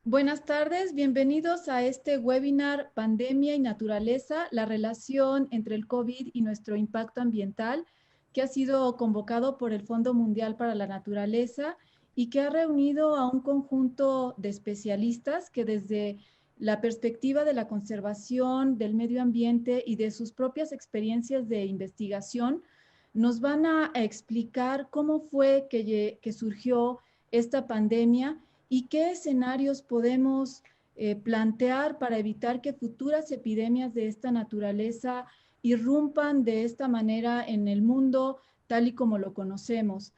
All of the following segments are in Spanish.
Buenas tardes, bienvenidos a este webinar Pandemia y Naturaleza, la relación entre el COVID y nuestro impacto ambiental, que ha sido convocado por el Fondo Mundial para la Naturaleza y que ha reunido a un conjunto de especialistas que desde la perspectiva de la conservación del medio ambiente y de sus propias experiencias de investigación, nos van a explicar cómo fue que surgió esta pandemia y qué escenarios podemos plantear para evitar que futuras epidemias de esta naturaleza irrumpan de esta manera en el mundo tal y como lo conocemos.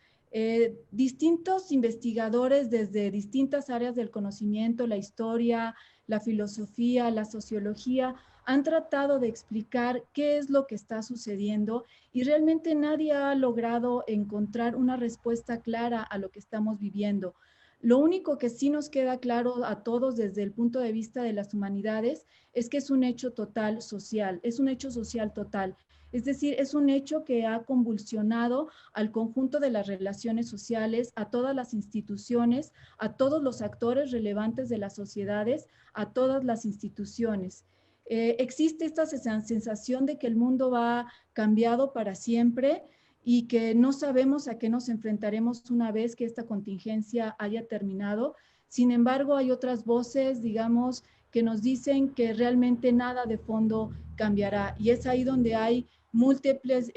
Distintos investigadores desde distintas áreas del conocimiento, la historia, la filosofía, la sociología, han tratado de explicar qué es lo que está sucediendo y realmente nadie ha logrado encontrar una respuesta clara a lo que estamos viviendo. Lo único que sí nos queda claro a todos desde el punto de vista de las humanidades es que es un hecho total social, es un hecho social total. Es decir, es un hecho que ha convulsionado al conjunto de las relaciones sociales, a todas las instituciones, a todos los actores relevantes de las sociedades, a todas las instituciones. Existe esta sensación de que el mundo va cambiado para siempre, y que no sabemos a qué nos enfrentaremos una vez que esta contingencia haya terminado. Sin embargo, hay otras voces, digamos, que nos dicen que realmente nada de fondo cambiará. Y es ahí donde hay múltiples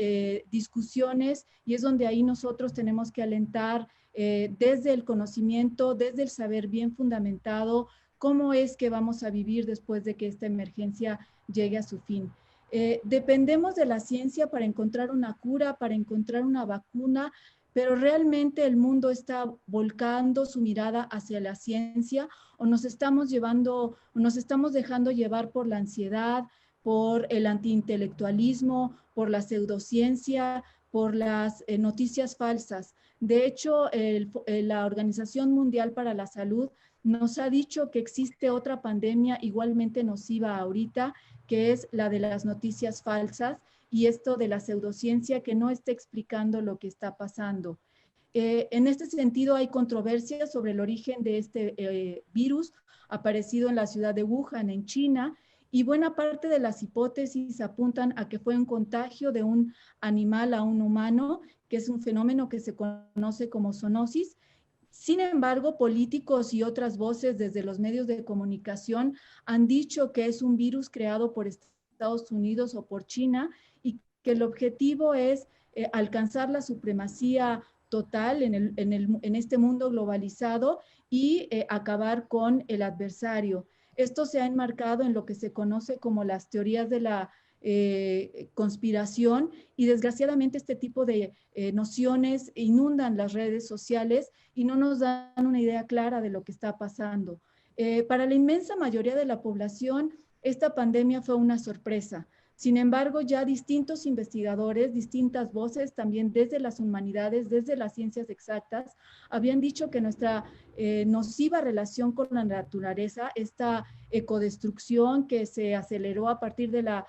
discusiones y es donde ahí nosotros tenemos que alentar desde el conocimiento, desde el saber bien fundamentado, cómo es que vamos a vivir después de que esta emergencia llegue a su fin. Dependemos de la ciencia para encontrar una cura, para encontrar una vacuna, pero realmente el mundo está volcando su mirada hacia la ciencia o nos estamos llevando, o nos estamos dejando llevar por la ansiedad, por el antiintelectualismo, por la pseudociencia, por las noticias falsas. De hecho, la Organización Mundial para la Salud nos ha dicho que existe otra pandemia igualmente nociva ahorita, que es la de las noticias falsas y esto de la pseudociencia que no está explicando lo que está pasando. En este sentido, hay controversia sobre el origen de este virus aparecido en la ciudad de Wuhan, en China, y buena parte de las hipótesis apuntan a que fue un contagio de un animal a un humano, que es un fenómeno que se conoce como zoonosis. Sin embargo, políticos y otras voces desde los medios de comunicación han dicho que es un virus creado por Estados Unidos o por China y que el objetivo es alcanzar la supremacía total en este mundo globalizado y acabar con el adversario. Esto se ha enmarcado en lo que se conoce como las teorías de la conspiración y desgraciadamente este tipo de nociones inundan las redes sociales y no nos dan una idea clara de lo que está pasando. Para la inmensa mayoría de la población, esta pandemia fue una sorpresa. Sin embargo, ya distintos investigadores, distintas voces, también desde las humanidades, desde las ciencias exactas, habían dicho que nuestra nociva relación con la naturaleza, esta ecodestrucción que se aceleró a partir de la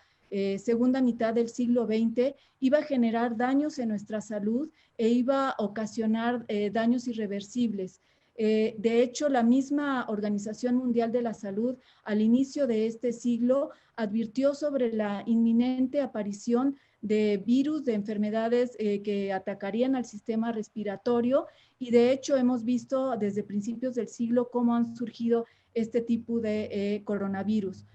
segunda mitad del siglo XX, iba a generar daños en nuestra salud e iba a ocasionar daños irreversibles. De hecho, la misma Organización Mundial de la Salud al inicio de este siglo advirtió sobre la inminente aparición de virus, de enfermedades que atacarían al sistema respiratorio y de hecho hemos visto desde principios del siglo cómo han surgido este tipo de coronavirus.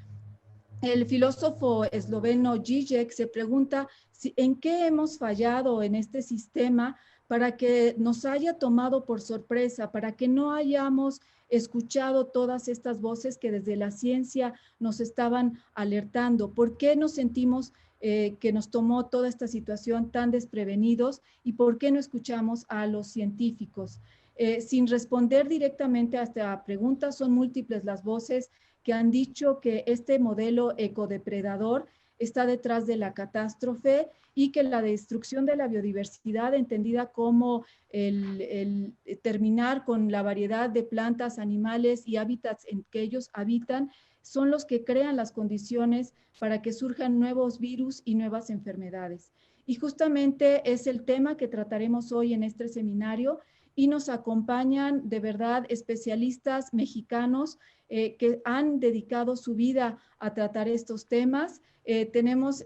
El filósofo esloveno Žižek se pregunta en qué hemos fallado en este sistema para que nos haya tomado por sorpresa, para que no hayamos escuchado todas estas voces que desde la ciencia nos estaban alertando. ¿Por qué nos sentimos que nos tomó toda esta situación tan desprevenidos y por qué no escuchamos a los científicos? Sin responder directamente a esta pregunta, son múltiples las voces que han dicho que este modelo ecodepredador está detrás de la catástrofe y que la destrucción de la biodiversidad, entendida como el terminar con la variedad de plantas, animales y hábitats en que ellos habitan, son los que crean las condiciones para que surjan nuevos virus y nuevas enfermedades. Y justamente es el tema que trataremos hoy en este seminario y nos acompañan de verdad especialistas mexicanos que han dedicado su vida a tratar estos temas. Tenemos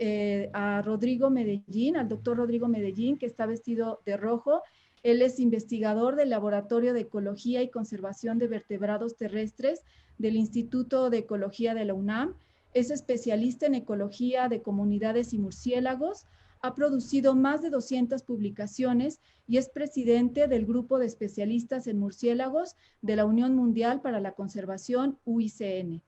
a Rodrigo Medellín, al doctor Rodrigo Medellín, que está vestido de rojo. Él es investigador del Laboratorio de Ecología y Conservación de Vertebrados Terrestres del Instituto de Ecología de la UNAM. Es especialista en ecología de comunidades y murciélagos. Ha producido más de 200 publicaciones y es presidente del Grupo de Especialistas en Murciélagos de la Unión Mundial para la Conservación, UICN.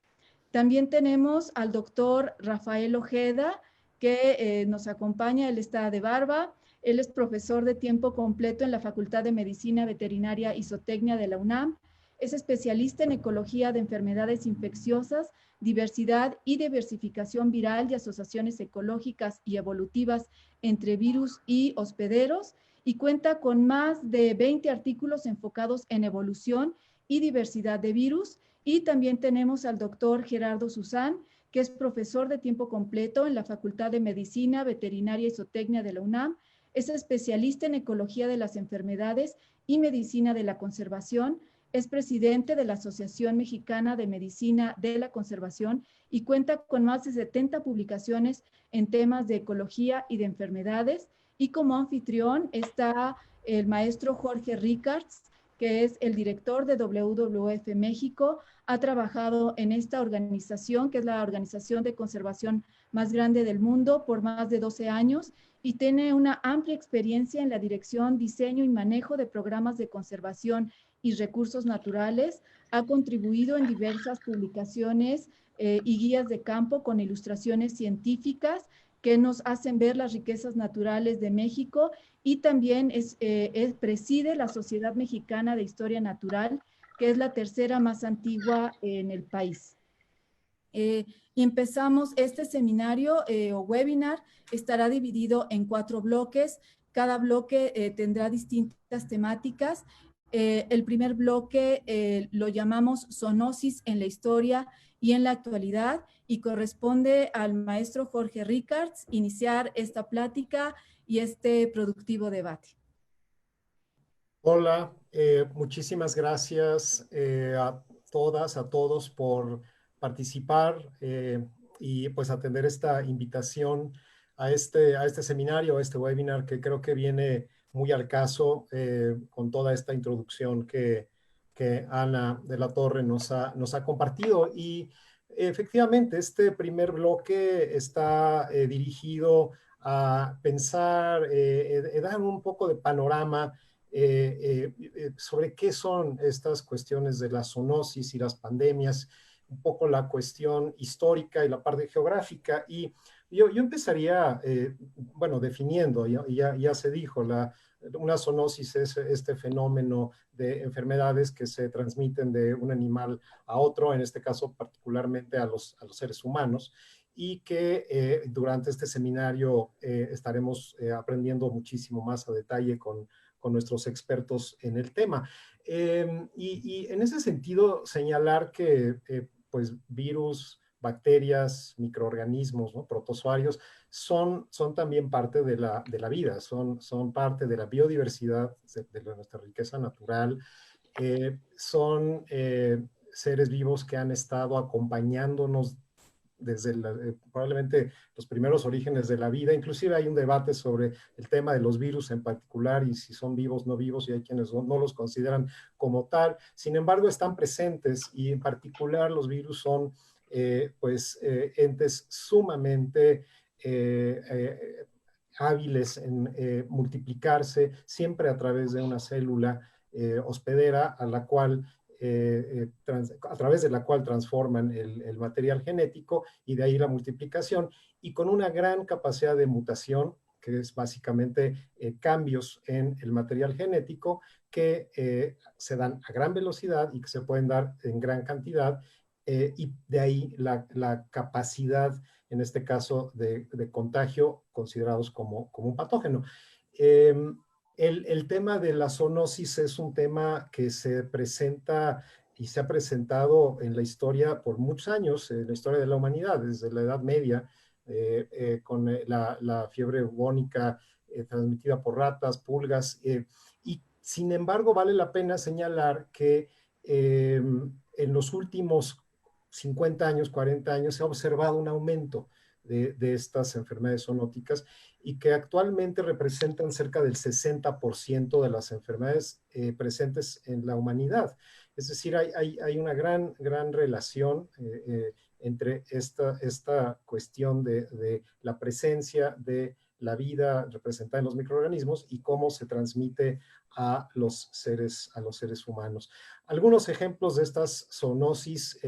También tenemos al doctor Rafael Ojeda, que nos acompaña. Él está de barba. Él es profesor de tiempo completo en la Facultad de Medicina Veterinaria y Zootecnia de la UNAM. Es especialista en ecología de enfermedades infecciosas, diversidad y diversificación viral y asociaciones ecológicas y evolutivas entre virus y hospederos, y cuenta con más de 20 artículos enfocados en evolución y diversidad de virus. Y también tenemos al doctor Gerardo Susán, que es profesor de tiempo completo en la Facultad de Medicina Veterinaria y Zootecnia de la UNAM. Es especialista en ecología de las enfermedades y medicina de la conservación. Es presidente de la Asociación Mexicana de Medicina de la Conservación y cuenta con más de 70 publicaciones en temas de ecología y de enfermedades. Y como anfitrión está el maestro Jorge Rickards, que es el director de WWF México. Ha trabajado en esta organización, que es la organización de conservación más grande del mundo, por más de 12 años, y tiene una amplia experiencia en la dirección, diseño y manejo de programas de conservación y recursos naturales. Ha contribuido en diversas publicaciones y guías de campo con ilustraciones científicas que nos hacen ver las riquezas naturales de México, y también preside la Sociedad Mexicana de Historia Natural, que es la tercera más antigua en el país. Y empezamos este seminario o webinar. Estará dividido en 4 bloques. Cada bloque tendrá distintas temáticas. El primer bloque lo llamamos Zoonosis en la historia y en la actualidad, y corresponde al maestro Jorge Rickards iniciar esta plática y este productivo debate. Hola, muchísimas gracias a todas, a todos por participar y pues atender esta invitación a este seminario, a este webinar que creo que viene muy al caso con toda esta introducción que Ana de la Torre nos ha compartido. Y efectivamente, este primer bloque está dirigido a pensar, dar un poco de panorama sobre qué son estas cuestiones de la zoonosis y las pandemias, un poco la cuestión histórica y la parte geográfica. Y yo empezaría, bueno, definiendo, ya se dijo, una zoonosis es este fenómeno de enfermedades que se transmiten de un animal a otro, en este caso particularmente a los seres humanos, y que durante este seminario estaremos aprendiendo muchísimo más a detalle con nuestros expertos en el tema. Y en ese sentido, señalar que pues virus, bacterias, microorganismos, ¿no? Protozoarios, son también parte de la vida, son parte de la biodiversidad, de nuestra riqueza natural, son seres vivos que han estado acompañándonos desde probablemente los primeros orígenes de la vida. Inclusive hay un debate sobre el tema de los virus en particular y si son vivos, no vivos, y hay quienes no los consideran como tal. Sin embargo, están presentes, y en particular los virus son entes sumamente hábiles en multiplicarse, siempre a través de una célula hospedera a través de la cual transforman el material genético, y de ahí la multiplicación, y con una gran capacidad de mutación, que es básicamente cambios en el material genético que se dan a gran velocidad y que se pueden dar en gran cantidad, y de ahí la capacidad, en este caso, de contagio, considerados como un patógeno. El tema de la zoonosis es un tema que se presenta y se ha presentado en la historia por muchos años, en la historia de la humanidad, desde la Edad Media, con la fiebre bubónica transmitida por ratas, pulgas, y Sin embargo, vale la pena señalar que en los últimos 50 años, 40 años, se ha observado un aumento de estas enfermedades zoonóticas y que actualmente representan cerca del 60% de las enfermedades presentes en la humanidad. Es decir, hay una gran relación entre esta cuestión de la presencia de la vida representada en los microorganismos y cómo se transmite a los seres humanos. Algunos ejemplos de estas zoonosis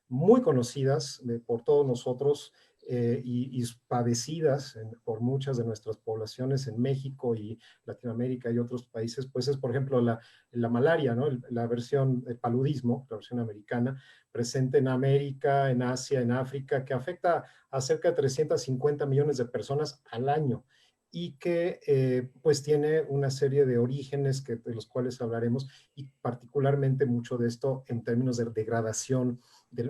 muy conocidas por todos nosotros y padecidas por muchas de nuestras poblaciones en México y Latinoamérica y otros países, pues es, por ejemplo, la malaria, ¿no? La versión de paludismo, la versión americana, presente en América, en Asia, en África, que afecta a cerca de 350 millones de personas al año y que pues tiene una serie de orígenes de los cuales hablaremos y particularmente mucho de esto en términos de degradación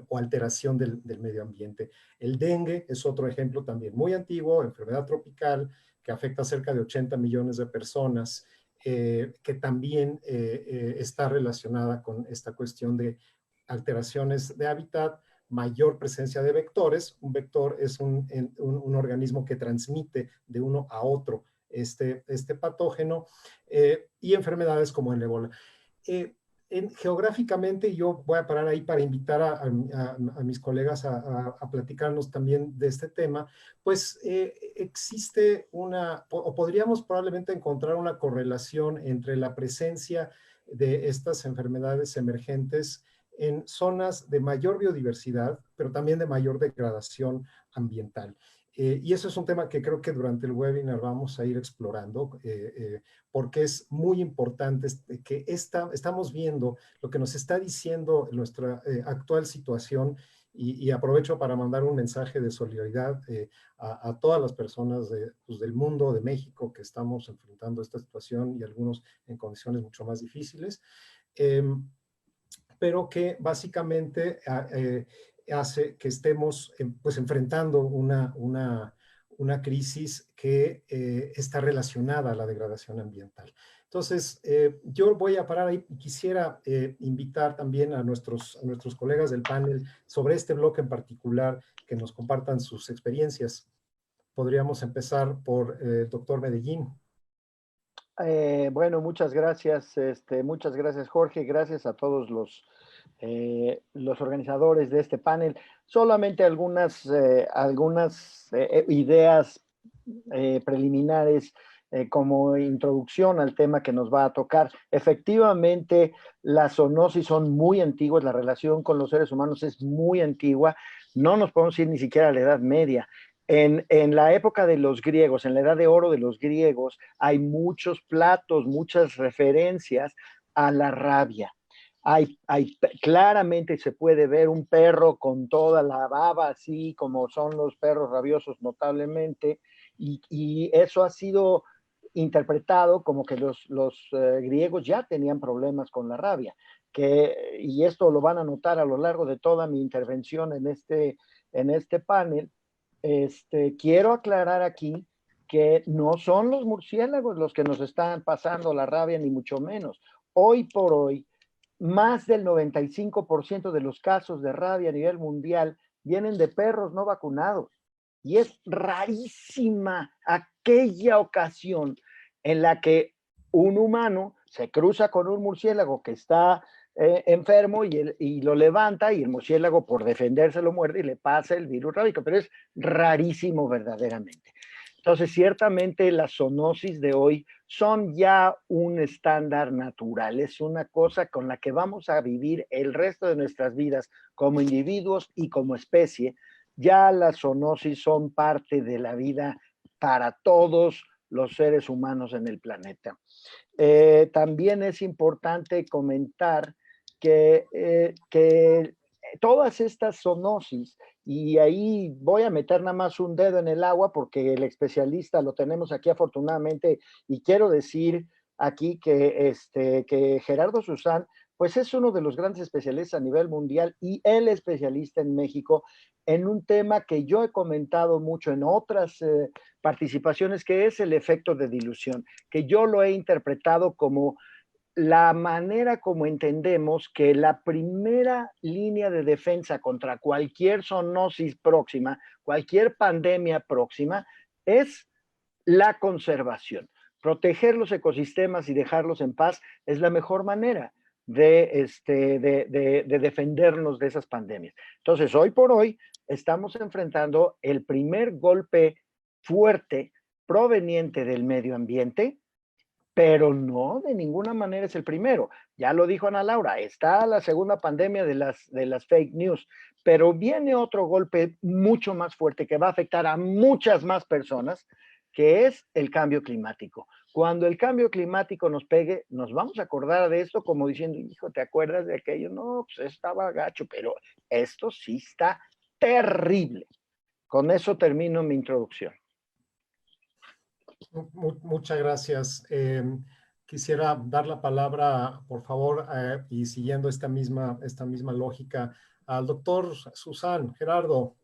o alteración del medio ambiente. El dengue es otro ejemplo también muy antiguo, enfermedad tropical que afecta a cerca de 80 millones de personas, que también está relacionada con esta cuestión de alteraciones de hábitat, mayor presencia de vectores. Un vector es un organismo que transmite de uno a otro este patógeno y enfermedades como el ébola. Geográficamente, yo voy a parar ahí para invitar a mis colegas a platicarnos también de este tema, pues existe o podríamos probablemente encontrar una correlación entre la presencia de estas enfermedades emergentes en zonas de mayor biodiversidad, pero también de mayor degradación ambiental. Y eso es un tema que creo que durante el webinar vamos a ir explorando, porque es muy importante que estamos viendo lo que nos está diciendo nuestra actual situación y aprovecho para mandar un mensaje de solidaridad a todas las personas pues, del mundo, de México, que estamos enfrentando esta situación y algunos en condiciones mucho más difíciles. Pero que básicamente hace que estemos pues enfrentando una crisis que está relacionada a la degradación ambiental. Entonces, yo voy a parar ahí y quisiera invitar también a nuestros colegas del panel sobre este bloque en particular que nos compartan sus experiencias. Podríamos empezar por el doctor Medellín. Bueno, muchas gracias, muchas gracias Jorge, gracias a todos los organizadores de este panel. Solamente algunas ideas preliminares como introducción al tema que nos va a tocar. Efectivamente, las zoonosis son muy antiguas, la relación con los seres humanos es muy antigua, no nos podemos ir ni siquiera a la Edad Media. En la época de los griegos, en la edad de oro de los griegos, hay muchos platos, muchas referencias a la rabia. Claramente se puede ver un perro con toda la baba, así como son los perros rabiosos notablemente, y eso ha sido interpretado como que los griegos ya tenían problemas con la rabia, y esto lo van a notar a lo largo de toda mi intervención en este panel. Quiero aclarar aquí que no son los murciélagos los que nos están pasando la rabia, ni mucho menos. Hoy por hoy, más del 95% de los casos de rabia a nivel mundial vienen de perros no vacunados. Y es rarísima aquella ocasión en la que un humano se cruza con un murciélago que está enfermo y lo levanta y el murciélago por defenderse lo muerde y le pasa el virus rábico, pero es rarísimo verdaderamente. Entonces, ciertamente las zoonosis de hoy son ya un estándar natural, es una cosa con la que vamos a vivir el resto de nuestras vidas como individuos y como especie. Ya las zoonosis son parte de la vida para todos los seres humanos en el planeta. También es importante comentar que todas estas zoonosis, y ahí voy a meter nada más un dedo en el agua porque el especialista lo tenemos aquí afortunadamente, y quiero decir aquí que Gerardo Susán pues es uno de los grandes especialistas a nivel mundial y el especialista en México en un tema que yo he comentado mucho en otras participaciones, que es el efecto de dilución, que yo lo he interpretado como la manera como entendemos que la primera línea de defensa contra cualquier zoonosis próxima, cualquier pandemia próxima, es la conservación. Proteger los ecosistemas y dejarlos en paz es la mejor manera de defendernos de esas pandemias. Entonces, hoy por hoy, estamos enfrentando el primer golpe fuerte proveniente del medio ambiente, pero no, de ninguna manera es el primero. Ya lo dijo Ana Laura, está la segunda pandemia de las fake news, pero viene otro golpe mucho más fuerte que va a afectar a muchas más personas, que es el cambio climático. Cuando el cambio climático nos pegue, nos vamos a acordar de esto como diciendo, hijo, ¿te acuerdas de aquello? No, pues estaba gacho, pero esto sí está terrible. Con eso termino mi introducción. Muchas gracias. Quisiera dar la palabra, por favor, y siguiendo esta misma lógica, al doctor Susan, Gerardo.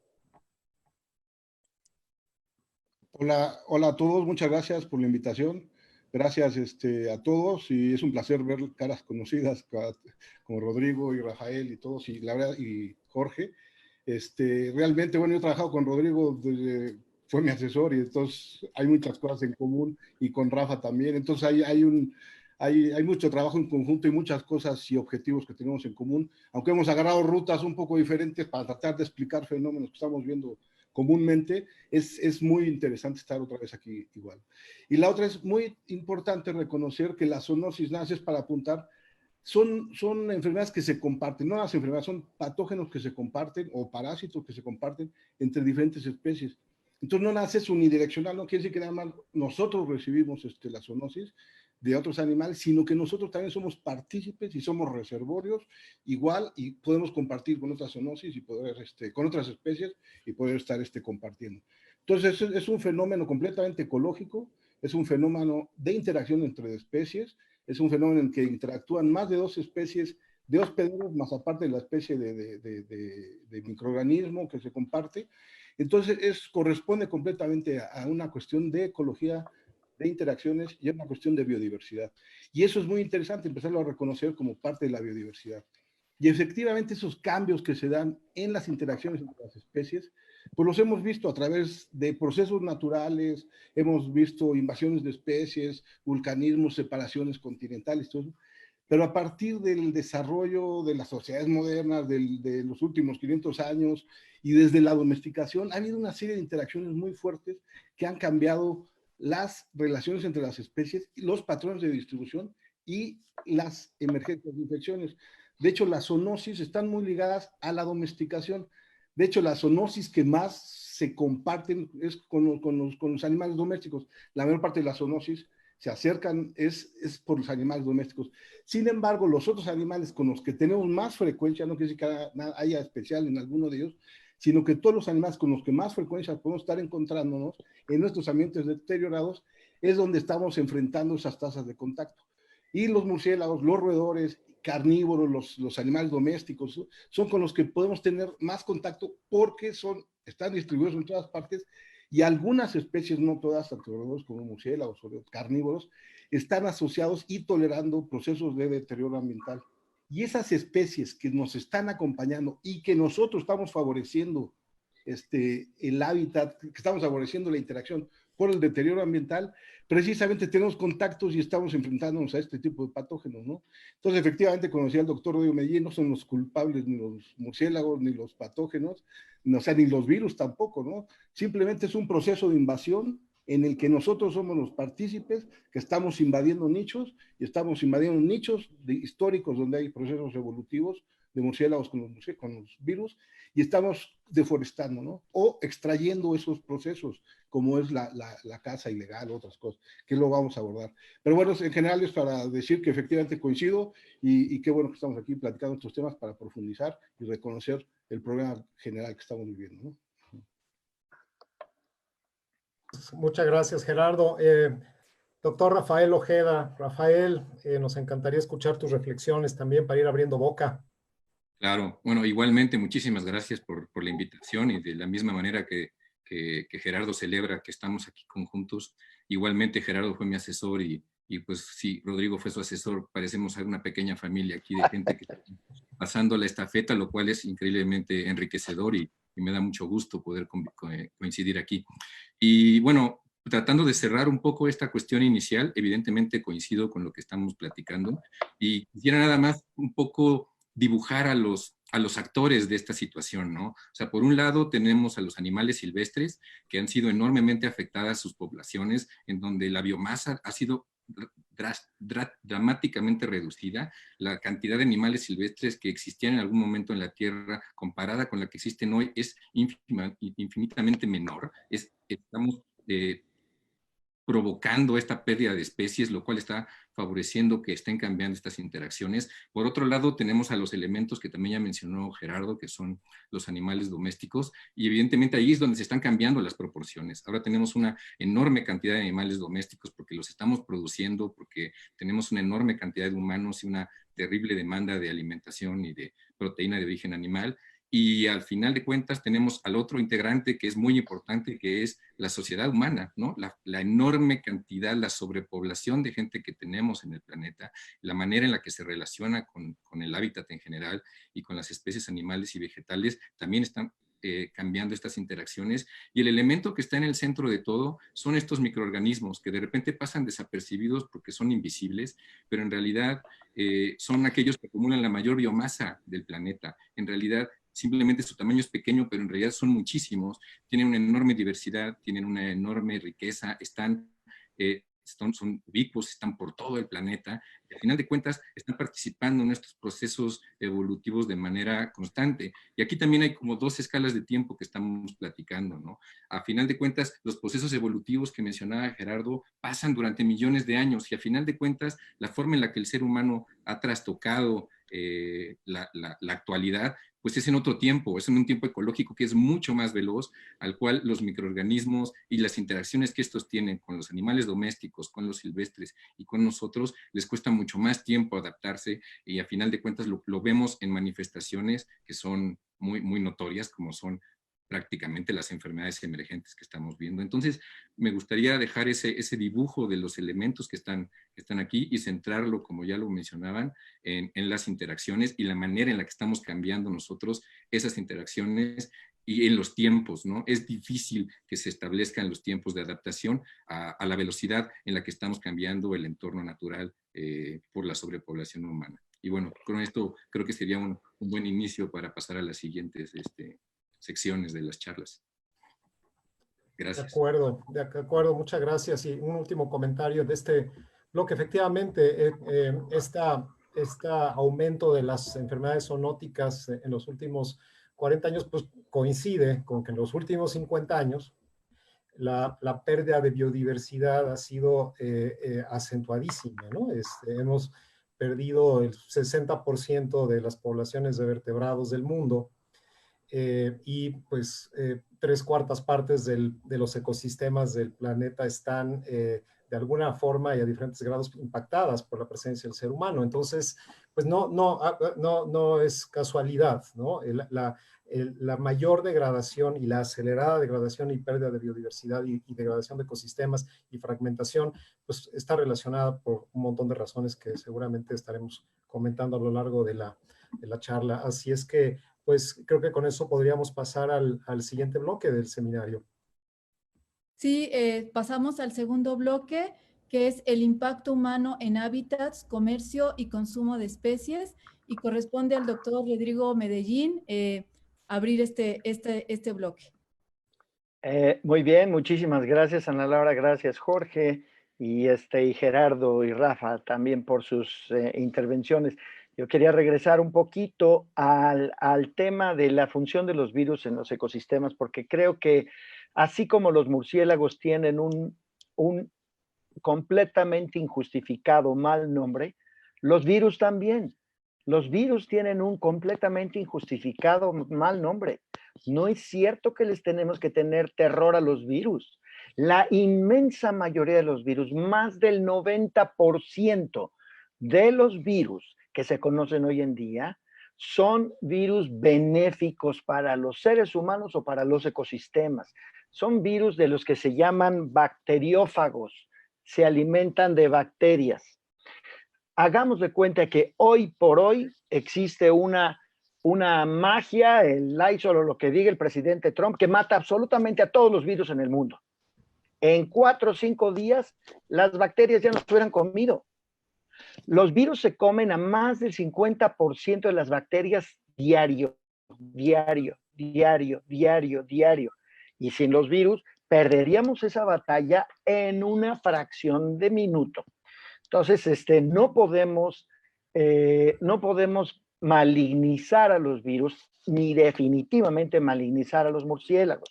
Hola, hola a todos, muchas gracias por la invitación. Gracias a todos y es un placer ver caras conocidas como Rodrigo y Rafael y todos, y la verdad, y Jorge. Realmente, bueno, yo he trabajado con Rodrigo fue mi asesor y entonces hay muchas cosas en común y con Rafa también. Entonces hay mucho trabajo en conjunto y muchas cosas y objetivos que tenemos en común, aunque hemos agarrado rutas un poco diferentes para tratar de explicar fenómenos que estamos viendo comúnmente, es muy interesante estar otra vez aquí igual. Y la otra es muy importante reconocer que la zoonosis nace para apuntar, son enfermedades que se comparten, no las enfermedades, son patógenos que se comparten o parásitos que se comparten entre diferentes especies. Entonces no nace es unidireccional, no quiere decir que nada más nosotros recibimos la zoonosis de otros animales, sino que nosotros también somos partícipes y somos reservorios igual y podemos compartir con otras zoonosis y poder, con otras especies y poder estar compartiendo. Entonces es un fenómeno completamente ecológico, es un fenómeno de interacción entre especies, es un fenómeno en que interactúan más de 2 especies de hospederos, más aparte de la especie de microorganismo que se comparte. Entonces corresponde completamente a una cuestión de ecología, de interacciones y a una cuestión de biodiversidad. Y eso es muy interesante, empezarlo a reconocer como parte de la biodiversidad. Y efectivamente esos cambios que se dan en las interacciones entre las especies, pues los hemos visto a través de procesos naturales, hemos visto invasiones de especies, vulcanismos, separaciones continentales, todo eso. Pero a partir del desarrollo de las sociedades modernas, de los últimos 500 años y desde la domesticación, ha habido una serie de interacciones muy fuertes que han cambiado las relaciones entre las especies, los patrones de distribución y las emergencias de infecciones. De hecho, las zoonosis están muy ligadas a la domesticación. De hecho, las zoonosis que más se comparten es con los animales domésticos. La mayor parte de las zoonosis se acercan es por los animales domésticos. Sin embargo, los otros animales con los que tenemos más frecuencia, no quiere decir que haya especial en alguno de ellos, sino que todos los animales con los que más frecuencia podemos estar encontrándonos en nuestros ambientes deteriorados es donde estamos enfrentando esas tasas de contacto. Y los murciélagos, los roedores, carnívoros, los animales domésticos, son con los que podemos tener más contacto porque están distribuidos en todas partes y algunas especies, no todas, tanto roedores como murciélagos o carnívoros, están asociados y tolerando procesos de deterioro ambiental. Y esas especies que nos están acompañando y que nosotros estamos favoreciendo el hábitat, que estamos favoreciendo la interacción por el deterioro ambiental, precisamente tenemos contactos y estamos enfrentándonos a este tipo de patógenos, ¿no? Entonces, efectivamente, como decía el doctor Rodrigo Medellín, no son los culpables ni los murciélagos, ni los patógenos, o sea, ni los virus tampoco, ¿no? Simplemente es un proceso de invasión en el que nosotros somos los partícipes, que estamos invadiendo nichos, y estamos invadiendo nichos históricos donde hay procesos evolutivos de murciélagos con los virus, y estamos deforestando, ¿no? O extrayendo esos procesos, como es la caza ilegal, otras cosas, que lo vamos a abordar. Pero bueno, en general es para decir que efectivamente coincido, y qué bueno que estamos aquí platicando estos temas para profundizar y reconocer el problema general que estamos viviendo, ¿no? Muchas gracias, Gerardo. Doctor Rafael Ojeda. Rafael, nos encantaría escuchar tus reflexiones también para ir abriendo boca. Claro, bueno, igualmente muchísimas gracias por la invitación y de la misma manera que Gerardo celebra que estamos aquí conjuntos, igualmente Gerardo fue mi asesor y y pues sí, Rodrigo fue su asesor, parecemos una pequeña familia aquí de gente que está pasando la estafeta, lo cual es increíblemente enriquecedor y me da mucho gusto poder coincidir aquí. Y bueno, tratando de cerrar un poco esta cuestión inicial, evidentemente coincido con lo que estamos platicando y quisiera nada más un poco dibujar a los actores de esta situación, ¿no? O sea, por un lado tenemos a los animales silvestres que han sido enormemente afectadas sus poblaciones, en donde la biomasa ha sido dramáticamente reducida. La cantidad de animales silvestres que existían en algún momento en la Tierra comparada con la que existen hoy es infinitamente menor. Estamos provocando esta pérdida de especies, lo cual está favoreciendo que estén cambiando estas interacciones. Por otro lado, tenemos a los elementos que también ya mencionó Gerardo, que son los animales domésticos, y evidentemente ahí es donde se están cambiando las proporciones. Ahora tenemos una enorme cantidad de animales domésticos porque los estamos produciendo, porque tenemos una enorme cantidad de humanos y una terrible demanda de alimentación y de proteína de origen animal. Y al final de cuentas tenemos al otro integrante que es muy importante, que es la sociedad humana, ¿no? La enorme cantidad, la sobrepoblación de gente que tenemos en el planeta, la manera en la que se relaciona con el hábitat en general y con las especies animales y vegetales, también están cambiando estas interacciones. Y el elemento que está en el centro de todo son estos microorganismos que de repente pasan desapercibidos porque son invisibles, pero en realidad son aquellos que acumulan la mayor biomasa del planeta. En realidad, simplemente su tamaño es pequeño, pero en realidad son muchísimos, tienen una enorme diversidad, tienen una enorme riqueza, son ubicuos, están por todo el planeta, y al final de cuentas están participando en estos procesos evolutivos de manera constante. Y aquí también hay como dos escalas de tiempo que estamos platicando, ¿no? A final de cuentas, los procesos evolutivos que mencionaba Gerardo pasan durante millones de años, y a final de cuentas, la forma en la que el ser humano ha trastocado la actualidad, pues es en otro tiempo, es en un tiempo ecológico que es mucho más veloz, al cual los microorganismos y las interacciones que estos tienen con los animales domésticos, con los silvestres y con nosotros, les cuesta mucho más tiempo adaptarse, y a final de cuentas lo vemos en manifestaciones que son muy, muy notorias, como son prácticamente las enfermedades emergentes que estamos viendo. Entonces, me gustaría dejar ese dibujo de los elementos que están aquí y centrarlo, como ya lo mencionaban, en las interacciones y la manera en la que estamos cambiando nosotros esas interacciones y en los tiempos, ¿no? Es difícil que se establezcan los tiempos de adaptación a la velocidad en la que estamos cambiando el entorno natural por la sobrepoblación humana. Y bueno, con esto creo que sería un buen inicio para pasar a las siguientes secciones de las charlas. Gracias. De acuerdo, muchas gracias. Y un último comentario de este bloque. Efectivamente, este aumento de las enfermedades zoonóticas en los últimos 40 años, pues coincide con que en los últimos 50 años la pérdida de biodiversidad ha sido acentuadísima, ¿no? Hemos perdido el 60% de las poblaciones de vertebrados del mundo. Y pues 3/4 partes de los ecosistemas del planeta están de alguna forma y a diferentes grados impactadas por la presencia del ser humano. Entonces, pues no es casualidad, ¿no? La mayor degradación y la acelerada degradación y pérdida de biodiversidad y degradación de ecosistemas y fragmentación, pues está relacionada por un montón de razones que seguramente estaremos comentando a lo largo de la charla. Así es que pues creo que con eso podríamos pasar al siguiente bloque del seminario. Sí, pasamos al segundo bloque, que es el impacto humano en hábitats, comercio y consumo de especies, y corresponde al doctor Rodrigo Medellín abrir este bloque. Muy bien, muchísimas gracias, Ana Laura, gracias, Jorge, y Gerardo y Rafa también por sus intervenciones. Yo quería regresar un poquito al tema de la función de los virus en los ecosistemas, porque creo que así como los murciélagos tienen un completamente injustificado mal nombre, los virus también. Los virus tienen un completamente injustificado mal nombre. No es cierto que les tenemos que tener terror a los virus. La inmensa mayoría de los virus, más del 90% de los virus que se conocen hoy en día, son virus benéficos para los seres humanos o para los ecosistemas. Son virus de los que se llaman bacteriófagos, se alimentan de bacterias. Hagamos de cuenta que hoy por hoy existe una magia, el Lysol o lo que diga el presidente Trump, que mata absolutamente a todos los virus en el mundo. En 4 o 5 días, las bacterias ya nos hubieran comido. Los virus se comen a más del 50% de las bacterias diario. Y sin los virus, perderíamos esa batalla en una fracción de minuto. Entonces, no podemos malignizar a los virus, ni definitivamente malignizar a los murciélagos.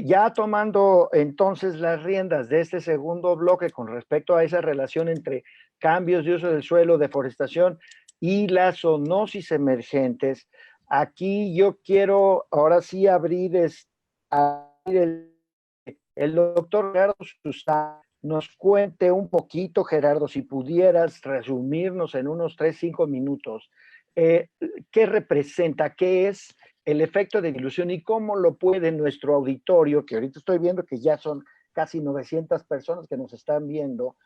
Ya tomando entonces las riendas de este segundo bloque con respecto a esa relación entre cambios de uso del suelo, deforestación y las zoonosis emergentes, aquí yo quiero ahora sí abrir el doctor Gerardo Susana nos cuente un poquito, Gerardo, si pudieras resumirnos en unos 3-5 minutos, ¿qué representa, qué es el efecto de dilución y cómo lo puede nuestro auditorio, que ahorita estoy viendo que ya son casi 900 personas que nos están viendo,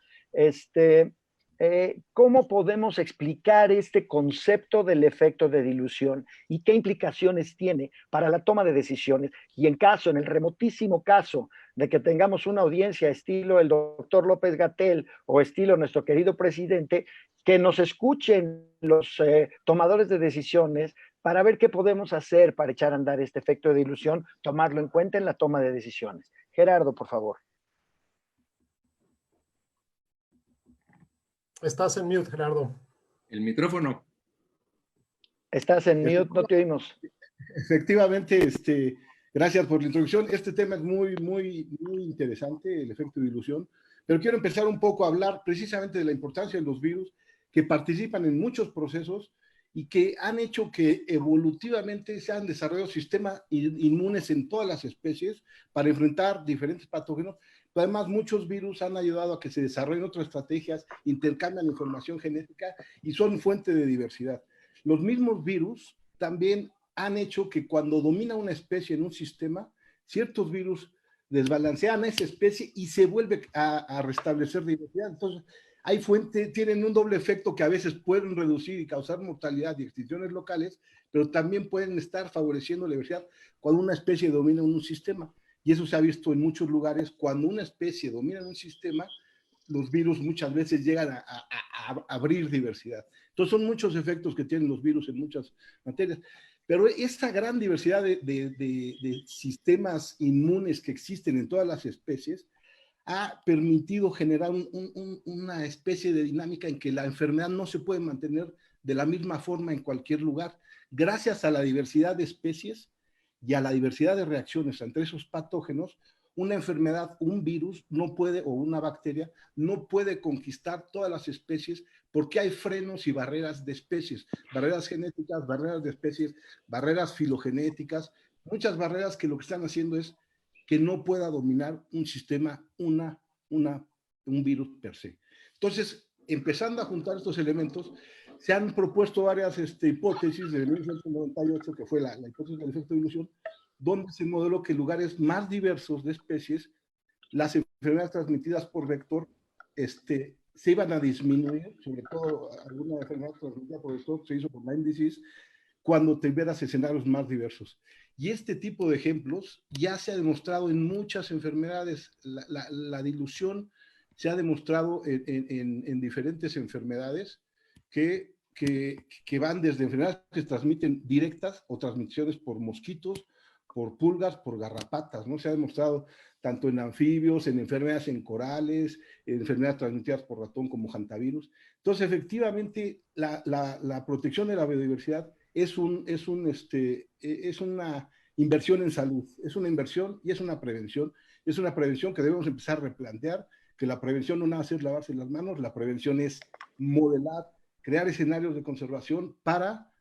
cómo podemos explicar este concepto del efecto de dilución y qué implicaciones tiene para la toma de decisiones? Y en el remotísimo caso de que tengamos una audiencia estilo el doctor López-Gatell o estilo nuestro querido presidente, que nos escuchen los tomadores de decisiones para ver qué podemos hacer para echar a andar este efecto de dilución, tomarlo en cuenta en la toma de decisiones. Gerardo, por favor. Estás en mute, Gerardo. El micrófono. Estás en mute, no te oímos. Efectivamente, gracias por la introducción. Este tema es muy, muy, muy interesante, el efecto de dilución, pero quiero empezar un poco a hablar precisamente de la importancia de los virus que participan en muchos procesos y que han hecho que evolutivamente se han desarrollado sistemas inmunes en todas las especies para enfrentar diferentes patógenos. Pero además, muchos virus han ayudado a que se desarrollen otras estrategias, intercambian información genética y son fuente de diversidad. Los mismos virus también han hecho que cuando domina una especie en un sistema, ciertos virus desbalancean a esa especie y se vuelve a restablecer diversidad. Entonces, tienen un doble efecto que a veces pueden reducir y causar mortalidad y extinciones locales, pero también pueden estar favoreciendo la diversidad cuando una especie domina un sistema. Y eso se ha visto en muchos lugares. Cuando una especie domina un sistema, los virus muchas veces llegan a abrir diversidad. Entonces son muchos efectos que tienen los virus en muchas materias. Pero esta gran diversidad de sistemas inmunes que existen en todas las especies ha permitido generar una especie de dinámica en que la enfermedad no se puede mantener de la misma forma en cualquier lugar. Gracias a la diversidad de especies y a la diversidad de reacciones entre esos patógenos, una enfermedad, un virus no puede, o una bacteria, no puede conquistar todas las especies porque hay frenos y barreras de especies, barreras genéticas, barreras de especies, barreras filogenéticas, muchas barreras que lo que están haciendo es que no pueda dominar un sistema, un virus per se. Entonces, empezando a juntar estos elementos, se han propuesto varias hipótesis de 1998, que fue la hipótesis del efecto de dilución, donde se modeló que en lugares más diversos de especies, las enfermedades transmitidas por vector se iban a disminuir, sobre todo alguna enfermedad transmitida por vector se hizo por Lyme disease, cuando tuvieras escenarios más diversos. Y este tipo de ejemplos ya se ha demostrado en muchas enfermedades. La dilución se ha demostrado en diferentes enfermedades que van desde enfermedades que se transmiten directas o transmisiones por mosquitos, por pulgas, por garrapatas, ¿no? Se ha demostrado tanto en anfibios, en enfermedades en corales, en enfermedades transmitidas por ratón como hantavirus. Entonces, efectivamente, la protección de la biodiversidad es una inversión en salud, es una inversión y es una prevención que debemos empezar a replantear, que la prevención no nada más es lavarse las manos, la prevención es modelar, crear escenarios de conservación para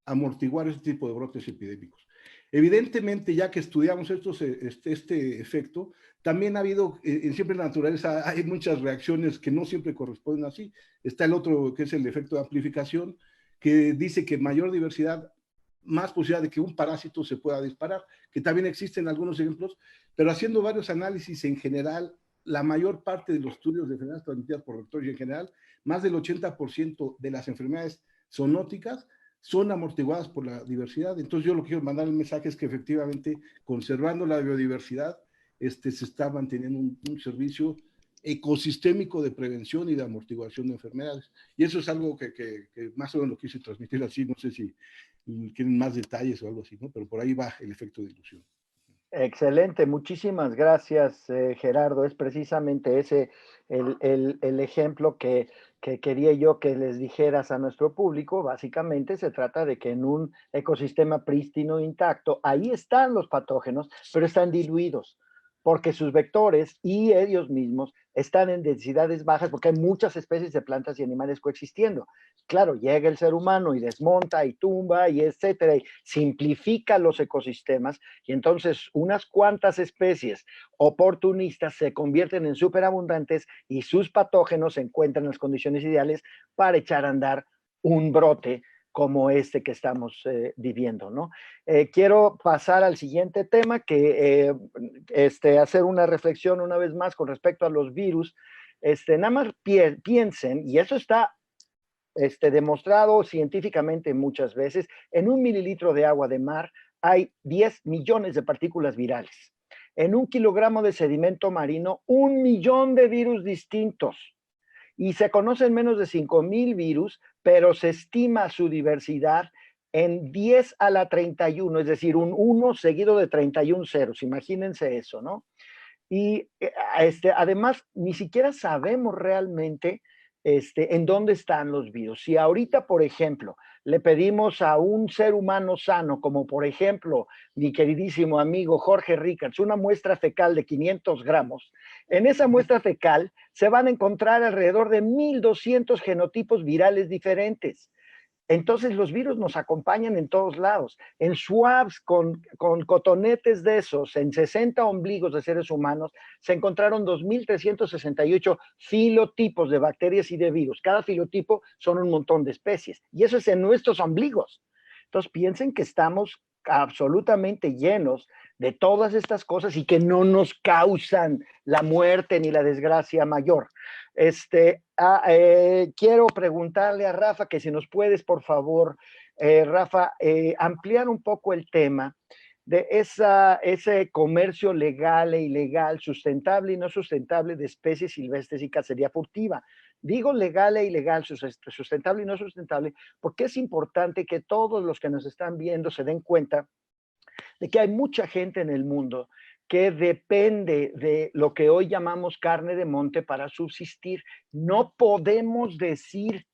amortiguar este tipo de brotes epidémicos. Evidentemente, ya que estudiamos este efecto, también ha habido, siempre en la naturaleza hay muchas reacciones que no siempre corresponden así. Está el otro, que es el efecto de amplificación, que dice que mayor diversidad, más posibilidad de que un parásito se pueda disparar, que también existen algunos ejemplos, pero haciendo varios análisis en general, la mayor parte de los estudios de enfermedades transmitidas por vectores y en general, más del 80% de las enfermedades zoonóticas son amortiguadas por la diversidad. Entonces yo lo que quiero mandar el mensaje es que efectivamente, conservando la biodiversidad, se está manteniendo un servicio ecosistémico de prevención y de amortiguación de enfermedades. Y eso es algo que más o menos lo quise transmitir así, no sé si quieren más detalles o algo así, ¿no? Pero por ahí va el efecto de ilusión. Excelente, muchísimas gracias, Gerardo. Es precisamente ese el ejemplo que quería yo que les dijeras a nuestro público. Básicamente se trata de que en un ecosistema prístino, intacto, ahí están los patógenos, pero están diluidos, porque sus vectores y ellos mismos están en densidades bajas, porque hay muchas especies de plantas y animales coexistiendo. Claro, llega el ser humano y desmonta y tumba y etcétera, y simplifica los ecosistemas, y entonces unas cuantas especies oportunistas se convierten en superabundantes y sus patógenos encuentran las condiciones ideales para echar a andar un brote como este que estamos viviendo, ¿no? Quiero pasar al siguiente tema, que hacer una reflexión una vez más con respecto a los virus. Nada más piensen, y eso está demostrado científicamente muchas veces, en 1 mililitro de agua de mar hay 10 millones de partículas virales. En 1 kilogramo de sedimento marino, 1 millón de virus distintos. Y se conocen menos de 5,000 virus, pero se estima su diversidad en 10 a la 31, es decir, un 1 seguido de 31 ceros. Imagínense eso, ¿no? Y además, ni siquiera sabemos realmente en dónde están los virus. Si ahorita, por ejemplo, le pedimos a un ser humano sano, como por ejemplo mi queridísimo amigo Jorge Rickards, una muestra fecal de 500 gramos, en esa muestra fecal se van a encontrar alrededor de 1,200 genotipos virales diferentes. Entonces los virus nos acompañan en todos lados. En swabs con cotonetes de esos, en 60 ombligos de seres humanos, se encontraron 2,368 filotipos de bacterias y de virus. Cada filotipo son un montón de especies. Y eso es en nuestros ombligos. Entonces piensen que estamos absolutamente llenos de todas estas cosas y que no nos causan la muerte ni la desgracia mayor. Quiero preguntarle a Rafa que si nos puedes, por favor, Rafa, ampliar un poco el tema de ese comercio legal e ilegal, sustentable y no sustentable de especies silvestres y cacería furtiva. Digo legal e ilegal, sustentable y no sustentable, porque es importante que todos los que nos están viendo se den cuenta de que hay mucha gente en el mundo que depende de lo que hoy llamamos carne de monte para subsistir. No podemos decir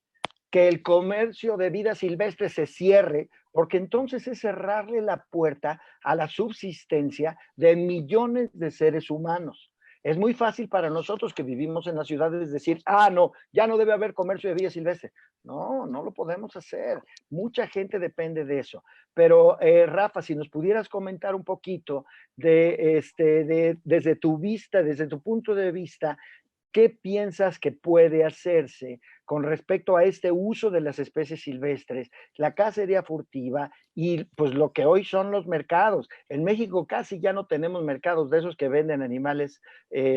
que el comercio de vida silvestre se cierre, porque entonces es cerrarle la puerta a la subsistencia de millones de seres humanos. Es muy fácil para nosotros que vivimos en las ciudades decir, no, ya no debe haber comercio de vida silvestre. No, no lo podemos hacer. Mucha gente depende de eso. Pero, Rafa, si nos pudieras comentar un poquito desde tu vista, desde tu punto de vista, ¿qué piensas que puede hacerse con respecto a este uso de las especies silvestres, la cacería furtiva y pues lo que hoy son los mercados? En México casi ya no tenemos mercados de esos que venden animales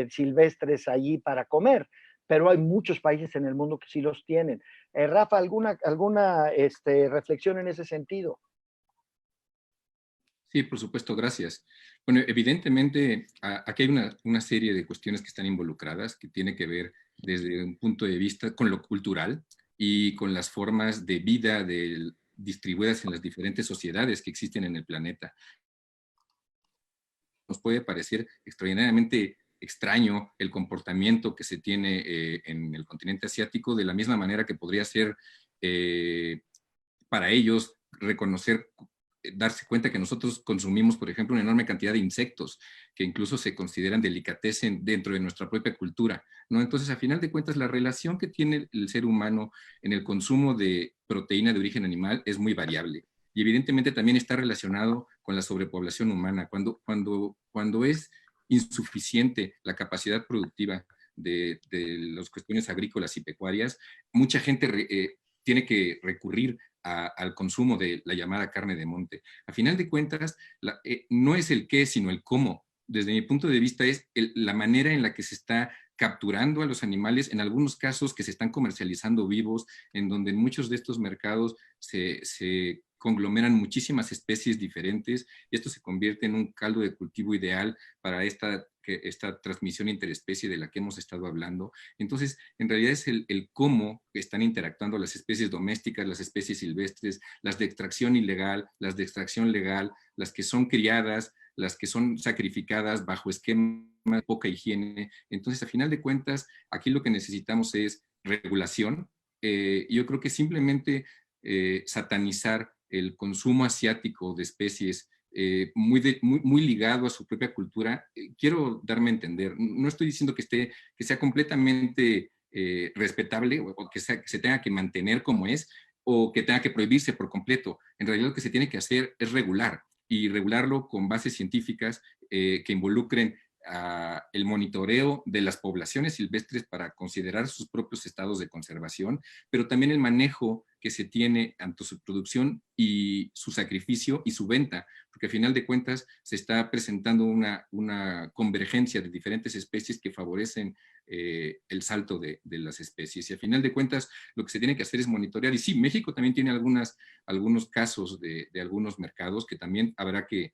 silvestres allí para comer, pero hay muchos países en el mundo que sí los tienen. Rafa, ¿alguna reflexión en ese sentido? Sí, por supuesto, gracias. Bueno, evidentemente aquí hay una serie de cuestiones que están involucradas, que tiene que ver desde un punto de vista con lo cultural y con las formas de vida distribuidas en las diferentes sociedades que existen en el planeta. Nos puede parecer extraordinariamente extraño el comportamiento que se tiene en el continente asiático, de la misma manera que podría ser para ellos darse cuenta que nosotros consumimos, por ejemplo, una enorme cantidad de insectos que incluso se consideran delicatessen dentro de nuestra propia cultura, ¿no? Entonces, a final de cuentas, la relación que tiene el ser humano en el consumo de proteína de origen animal es muy variable. Y evidentemente también está relacionado con la sobrepoblación humana. Cuando es insuficiente la capacidad productiva de las cuestiones agrícolas y pecuarias, mucha gente tiene que recurrir al consumo de la llamada carne de monte. A final de cuentas, no es el qué, sino el cómo desde mi punto de vista, es la manera en la que se está capturando a los animales, en algunos casos que se están comercializando vivos, en donde en muchos de estos mercados se conglomeran muchísimas especies diferentes, y esto se convierte en un caldo de cultivo ideal para esta transmisión interespecie de la que hemos estado hablando. Entonces, en realidad es el cómo están interactuando las especies domésticas, las especies silvestres, las de extracción ilegal, las de extracción legal, las que son criadas, las que son sacrificadas bajo esquemas de poca higiene. Entonces, a final de cuentas, aquí lo que necesitamos es regulación. Yo creo que simplemente satanizar el consumo asiático de especies muy ligado a su propia cultura, quiero darme a entender. No estoy diciendo que sea completamente respetable o que se tenga que mantener como es o que tenga que prohibirse por completo. En realidad lo que se tiene que hacer es regular y regularlo con bases científicas que involucren el monitoreo de las poblaciones silvestres para considerar sus propios estados de conservación, pero también el manejo que se tiene ante su producción y su sacrificio y su venta, porque al final de cuentas se está presentando una convergencia de diferentes especies que favorecen el salto de las especies. Y al final de cuentas lo que se tiene que hacer es monitorear. Y sí, México también tiene algunos casos de algunos mercados que también habrá que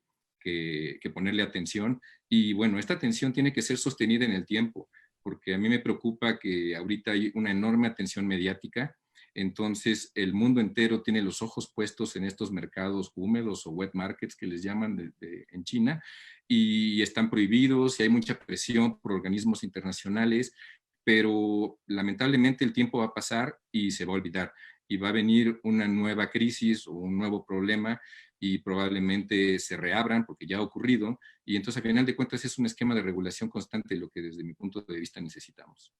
ponerle atención. Y bueno, esta atención tiene que ser sostenida en el tiempo, porque a mí me preocupa que ahorita hay una enorme atención mediática, entonces el mundo entero tiene los ojos puestos en estos mercados húmedos o wet markets que les llaman en China, y están prohibidos y hay mucha presión por organismos internacionales, pero lamentablemente el tiempo va a pasar y se va a olvidar y va a venir una nueva crisis o un nuevo problema y probablemente se reabran porque ya ha ocurrido, y entonces al final de cuentas es un esquema de regulación constante lo que desde mi punto de vista necesitamos.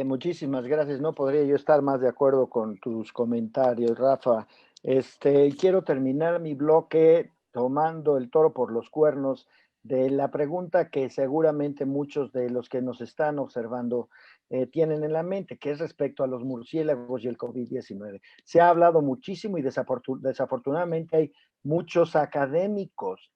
Muchísimas gracias. No podría yo estar más de acuerdo con tus comentarios, Rafa. Quiero terminar mi bloque tomando el toro por los cuernos de la pregunta que seguramente muchos de los que nos están observando tienen en la mente, que es respecto a los murciélagos y el COVID-19. Se ha hablado muchísimo y desafortunadamente hay muchos académicos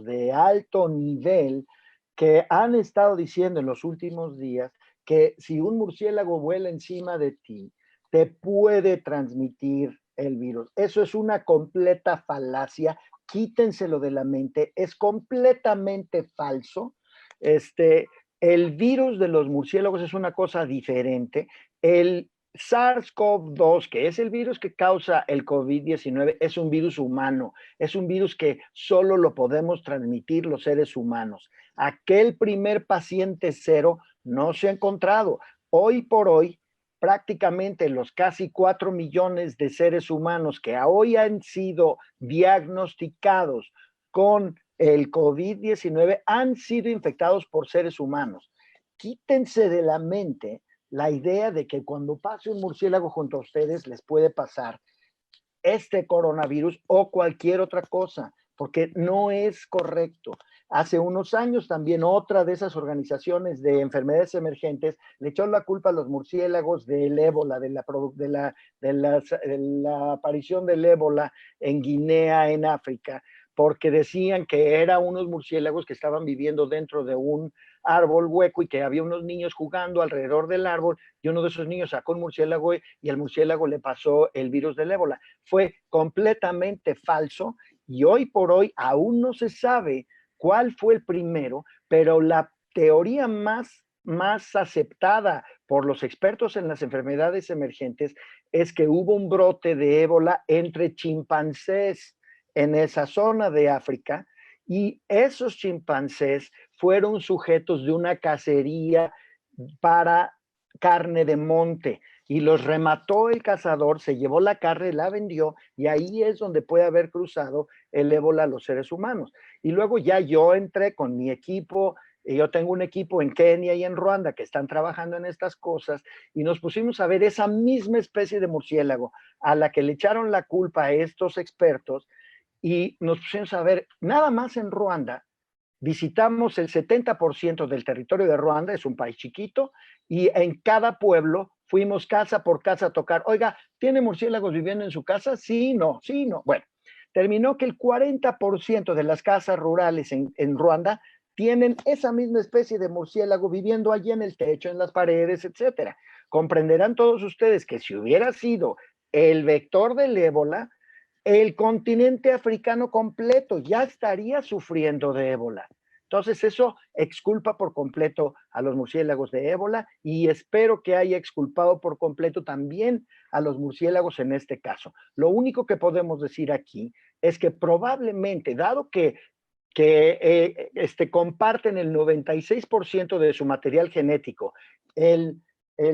de alto nivel que han estado diciendo en los últimos días que si un murciélago vuela encima de ti, te puede transmitir el virus. Eso es una completa falacia. Quítenselo de la mente. Es completamente falso. El virus de los murciélagos es una cosa diferente. El SARS-CoV-2, que es el virus que causa el COVID-19, es un virus humano. Es un virus que solo lo podemos transmitir los seres humanos. Aquel primer paciente cero no se ha encontrado. Hoy por hoy, prácticamente los casi 4 millones de seres humanos que hoy han sido diagnosticados con el COVID-19 han sido infectados por seres humanos. Quítense de la mente la idea de que cuando pase un murciélago junto a ustedes les puede pasar este coronavirus o cualquier otra cosa, porque no es correcto. Hace unos años también otra de esas organizaciones de enfermedades emergentes le echó la culpa a los murciélagos del ébola, de la aparición del ébola en Guinea, en África, porque decían que eran unos murciélagos que estaban viviendo dentro de un árbol hueco y que había unos niños jugando alrededor del árbol y uno de esos niños sacó un murciélago y al murciélago le pasó el virus del ébola. Fue completamente falso y hoy por hoy aún no se sabe cuál fue el primero, pero la teoría más aceptada por los expertos en las enfermedades emergentes es que hubo un brote de ébola entre chimpancés en esa zona de África y esos chimpancés fueron sujetos de una cacería para carne de monte y los remató el cazador, se llevó la carne, la vendió y ahí es donde puede haber cruzado el ébola a los seres humanos. Y luego ya yo entré con mi equipo, y yo tengo un equipo en Kenia y en Ruanda que están trabajando en estas cosas y nos pusimos a ver esa misma especie de murciélago a la que le echaron la culpa a estos expertos y nos pusimos a ver nada más en Ruanda. Visitamos el 70% del territorio de Ruanda, es un país chiquito, y en cada pueblo fuimos casa por casa a tocar. Oiga, ¿tiene murciélagos viviendo en su casa? Sí, no, sí, no. Bueno, terminó que el 40% de las casas rurales en Ruanda tienen esa misma especie de murciélago viviendo allí en el techo, en las paredes, etcétera. Comprenderán todos ustedes que si hubiera sido el vector del ébola, el continente africano completo ya estaría sufriendo de ébola. Entonces eso exculpa por completo a los murciélagos de ébola y espero que haya exculpado por completo también a los murciélagos en este caso. Lo único que podemos decir aquí es que probablemente, dado que comparten el 96% de su material genético, el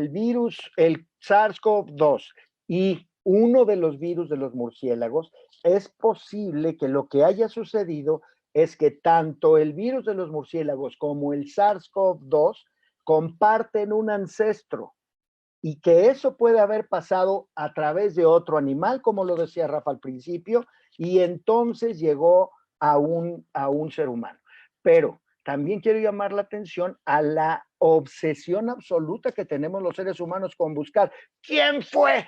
virus, el SARS-CoV-2 y uno de los virus de los murciélagos, es posible que lo que haya sucedido es que tanto el virus de los murciélagos como el SARS-CoV-2 comparten un ancestro y que eso puede haber pasado a través de otro animal, como lo decía Rafa al principio, y entonces llegó a un ser humano. Pero también quiero llamar la atención a la obsesión absoluta que tenemos los seres humanos con buscar ¿quién fue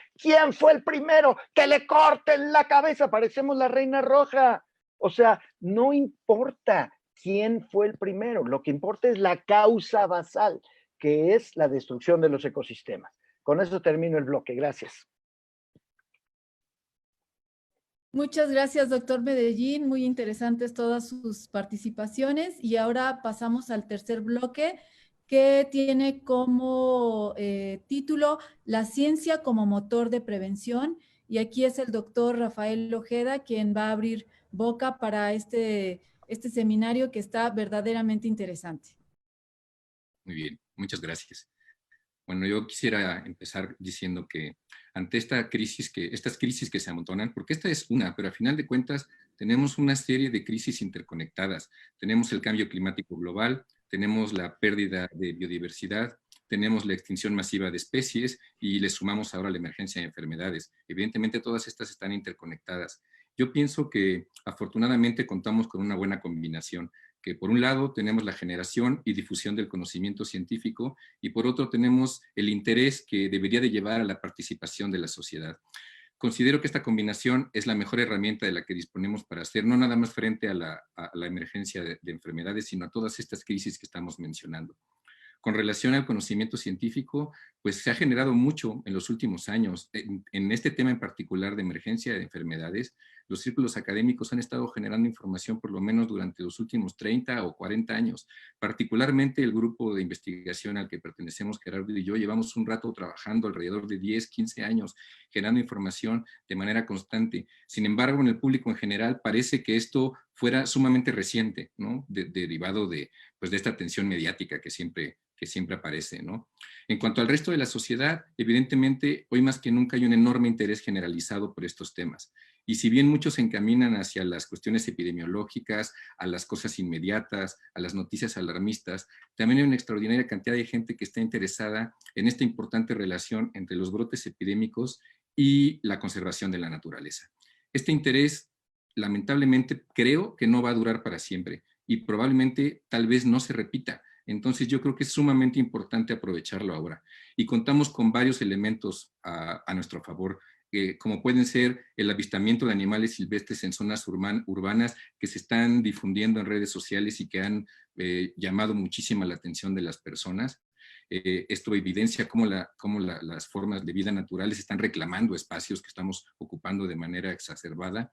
el primero? Que le corten la cabeza, parecemos la Reina Roja. O sea, no importa quién fue el primero, lo que importa es la causa basal, que es la destrucción de los ecosistemas. Con eso termino el bloque. Gracias. Muchas gracias, doctor Medellín. Muy interesantes todas sus participaciones. Y ahora pasamos al tercer bloque, que tiene como título La ciencia como motor de prevención. Y aquí es el doctor Rafael Ojeda quien va a abrir boca para este seminario que está verdaderamente interesante. Muy bien, muchas gracias. Bueno, yo quisiera empezar diciendo que ante estas crisis que se amontonan, porque esta es una, pero a final de cuentas tenemos una serie de crisis interconectadas. Tenemos el cambio climático global, tenemos la pérdida de biodiversidad, tenemos la extinción masiva de especies y le sumamos ahora la emergencia de enfermedades. Evidentemente todas estas están interconectadas. Yo pienso que afortunadamente contamos con una buena combinación, que por un lado tenemos la generación y difusión del conocimiento científico y por otro tenemos el interés que debería de llevar a la participación de la sociedad. Considero que esta combinación es la mejor herramienta de la que disponemos para hacer no nada más frente a la emergencia de enfermedades, sino a todas estas crisis que estamos mencionando. Con relación al conocimiento científico, pues se ha generado mucho en los últimos años. En este tema en particular de emergencia de enfermedades, los círculos académicos han estado generando información por lo menos durante los últimos 30 o 40 años. Particularmente el grupo de investigación al que pertenecemos, Gerardo y yo, llevamos un rato trabajando alrededor de 10, 15 años, generando información de manera constante. Sin embargo, en el público en general parece que esto fuera sumamente reciente, ¿no? Derivado de esta atención mediática que siempre aparece, ¿no? En cuanto al resto de la sociedad, evidentemente, hoy más que nunca hay un enorme interés generalizado por estos temas. Y si bien muchos se encaminan hacia las cuestiones epidemiológicas, a las cosas inmediatas, a las noticias alarmistas, también hay una extraordinaria cantidad de gente que está interesada en esta importante relación entre los brotes epidémicos y la conservación de la naturaleza. Este interés, lamentablemente, creo que no va a durar para siempre y probablemente tal vez no se repita. Entonces yo creo que es sumamente importante aprovecharlo ahora. Y contamos con varios elementos a nuestro favor, como pueden ser el avistamiento de animales silvestres en zonas urbanas que se están difundiendo en redes sociales y que han llamado muchísima la atención de las personas. Esto evidencia cómo las formas de vida naturales están reclamando espacios que estamos ocupando de manera exacerbada.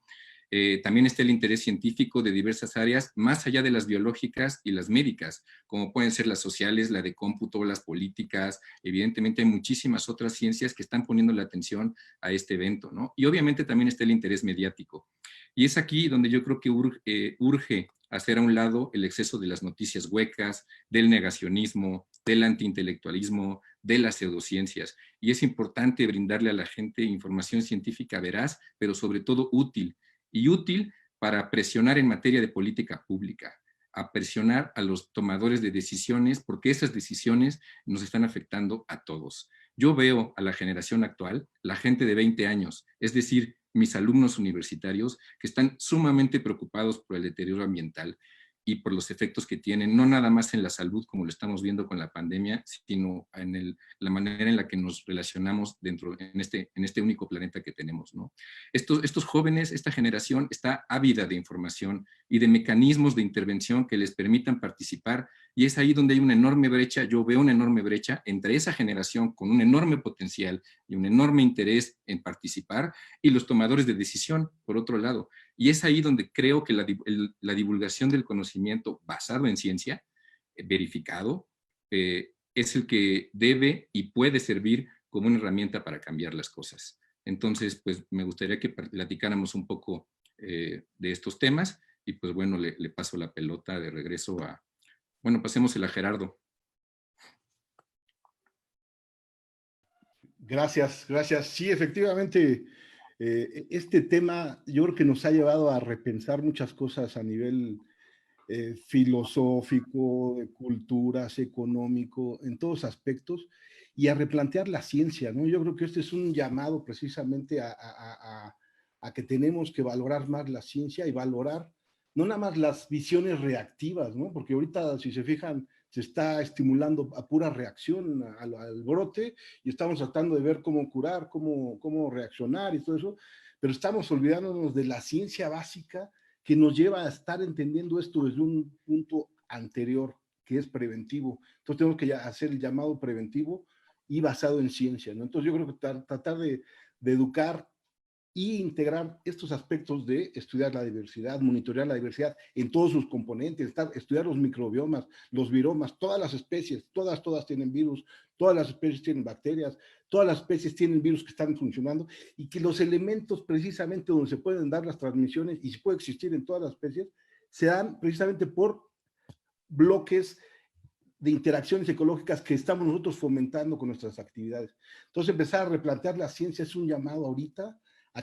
También está el interés científico de diversas áreas, más allá de las biológicas y las médicas, como pueden ser las sociales, la de cómputo, las políticas. Evidentemente hay muchísimas otras ciencias que están poniendo la atención a este evento, ¿no? Y obviamente también está el interés mediático. Y es aquí donde yo creo que urge hacer a un lado el exceso de las noticias huecas, del negacionismo, del antiintelectualismo, de las pseudociencias. Y es importante brindarle a la gente información científica veraz, pero sobre todo útil. Y útil para presionar en materia de política pública, a presionar a los tomadores de decisiones, porque esas decisiones nos están afectando a todos. Yo veo a la generación actual, la gente de 20 años, es decir, mis alumnos universitarios, que están sumamente preocupados por el deterioro ambiental. y por los efectos que tienen, no nada más en la salud, como lo estamos viendo con la pandemia, sino en la manera en la que nos relacionamos en este único planeta que tenemos, ¿no? Estos jóvenes, esta generación, está ávida de información y de mecanismos de intervención que les permitan participar, y es ahí donde hay una enorme brecha. Yo veo una enorme brecha entre esa generación con un enorme potencial y un enorme interés en participar, y los tomadores de decisión, por otro lado. Y es ahí donde creo que la divulgación del conocimiento basado en ciencia, verificado, es el que debe y puede servir como una herramienta para cambiar las cosas. Entonces, pues me gustaría que platicáramos un poco de estos temas, y pues bueno, le paso la pelota de regreso a, bueno, pasémosela a Gerardo. Gracias, gracias. Sí, efectivamente, este tema yo creo que nos ha llevado a repensar muchas cosas a nivel filosófico, de culturas, económico, en todos aspectos, y a replantear la ciencia, ¿no? Yo creo que este es un llamado precisamente a que tenemos que valorar más la ciencia y valorar no nada más las visiones reactivas, ¿no? Porque ahorita, si se fijan, se está estimulando a pura reacción al brote, y estamos tratando de ver cómo curar, cómo reaccionar y todo eso, pero estamos olvidándonos de la ciencia básica que nos lleva a estar entendiendo esto desde un punto anterior, que es preventivo. Entonces tenemos que hacer el llamado preventivo y basado en ciencia, ¿no? Entonces yo creo que tratar de educar y integrar estos aspectos de estudiar la diversidad, monitorear la diversidad en todos sus componentes, estudiar los microbiomas, los viromas, todas las especies, todas tienen virus, todas las especies tienen bacterias, todas las especies tienen virus que están funcionando, y que los elementos precisamente donde se pueden dar las transmisiones y se puede existir en todas las especies, se dan precisamente por bloques de interacciones ecológicas que estamos nosotros fomentando con nuestras actividades. Entonces empezar a replantear la ciencia es un llamado ahorita